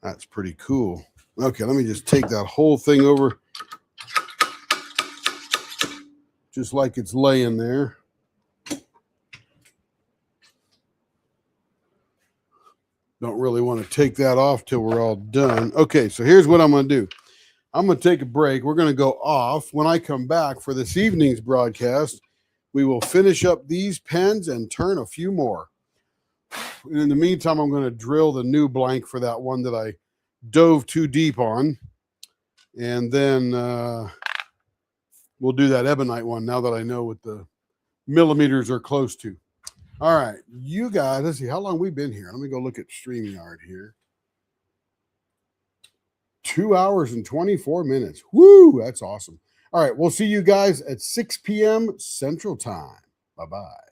That's pretty cool. Okay, let me just take that whole thing over just like it's laying there. Don't really want to take that off till we're all done. Okay, so here's what I'm going to do. I'm going to take a break. We're going to go off. When I come back for this evening's broadcast, we will finish up these pens and turn a few more. And in the meantime, I'm going to drill the new blank for that one that I dove too deep on. And then we'll do that ebonite one now that I know what the millimeters are close to. All right, you guys, let's see how long we've been here. Let me go look at StreamYard here. 2 hours and 24 minutes. Woo, that's awesome. All right, we'll see you guys at 6 p.m. Central Time. Bye-bye.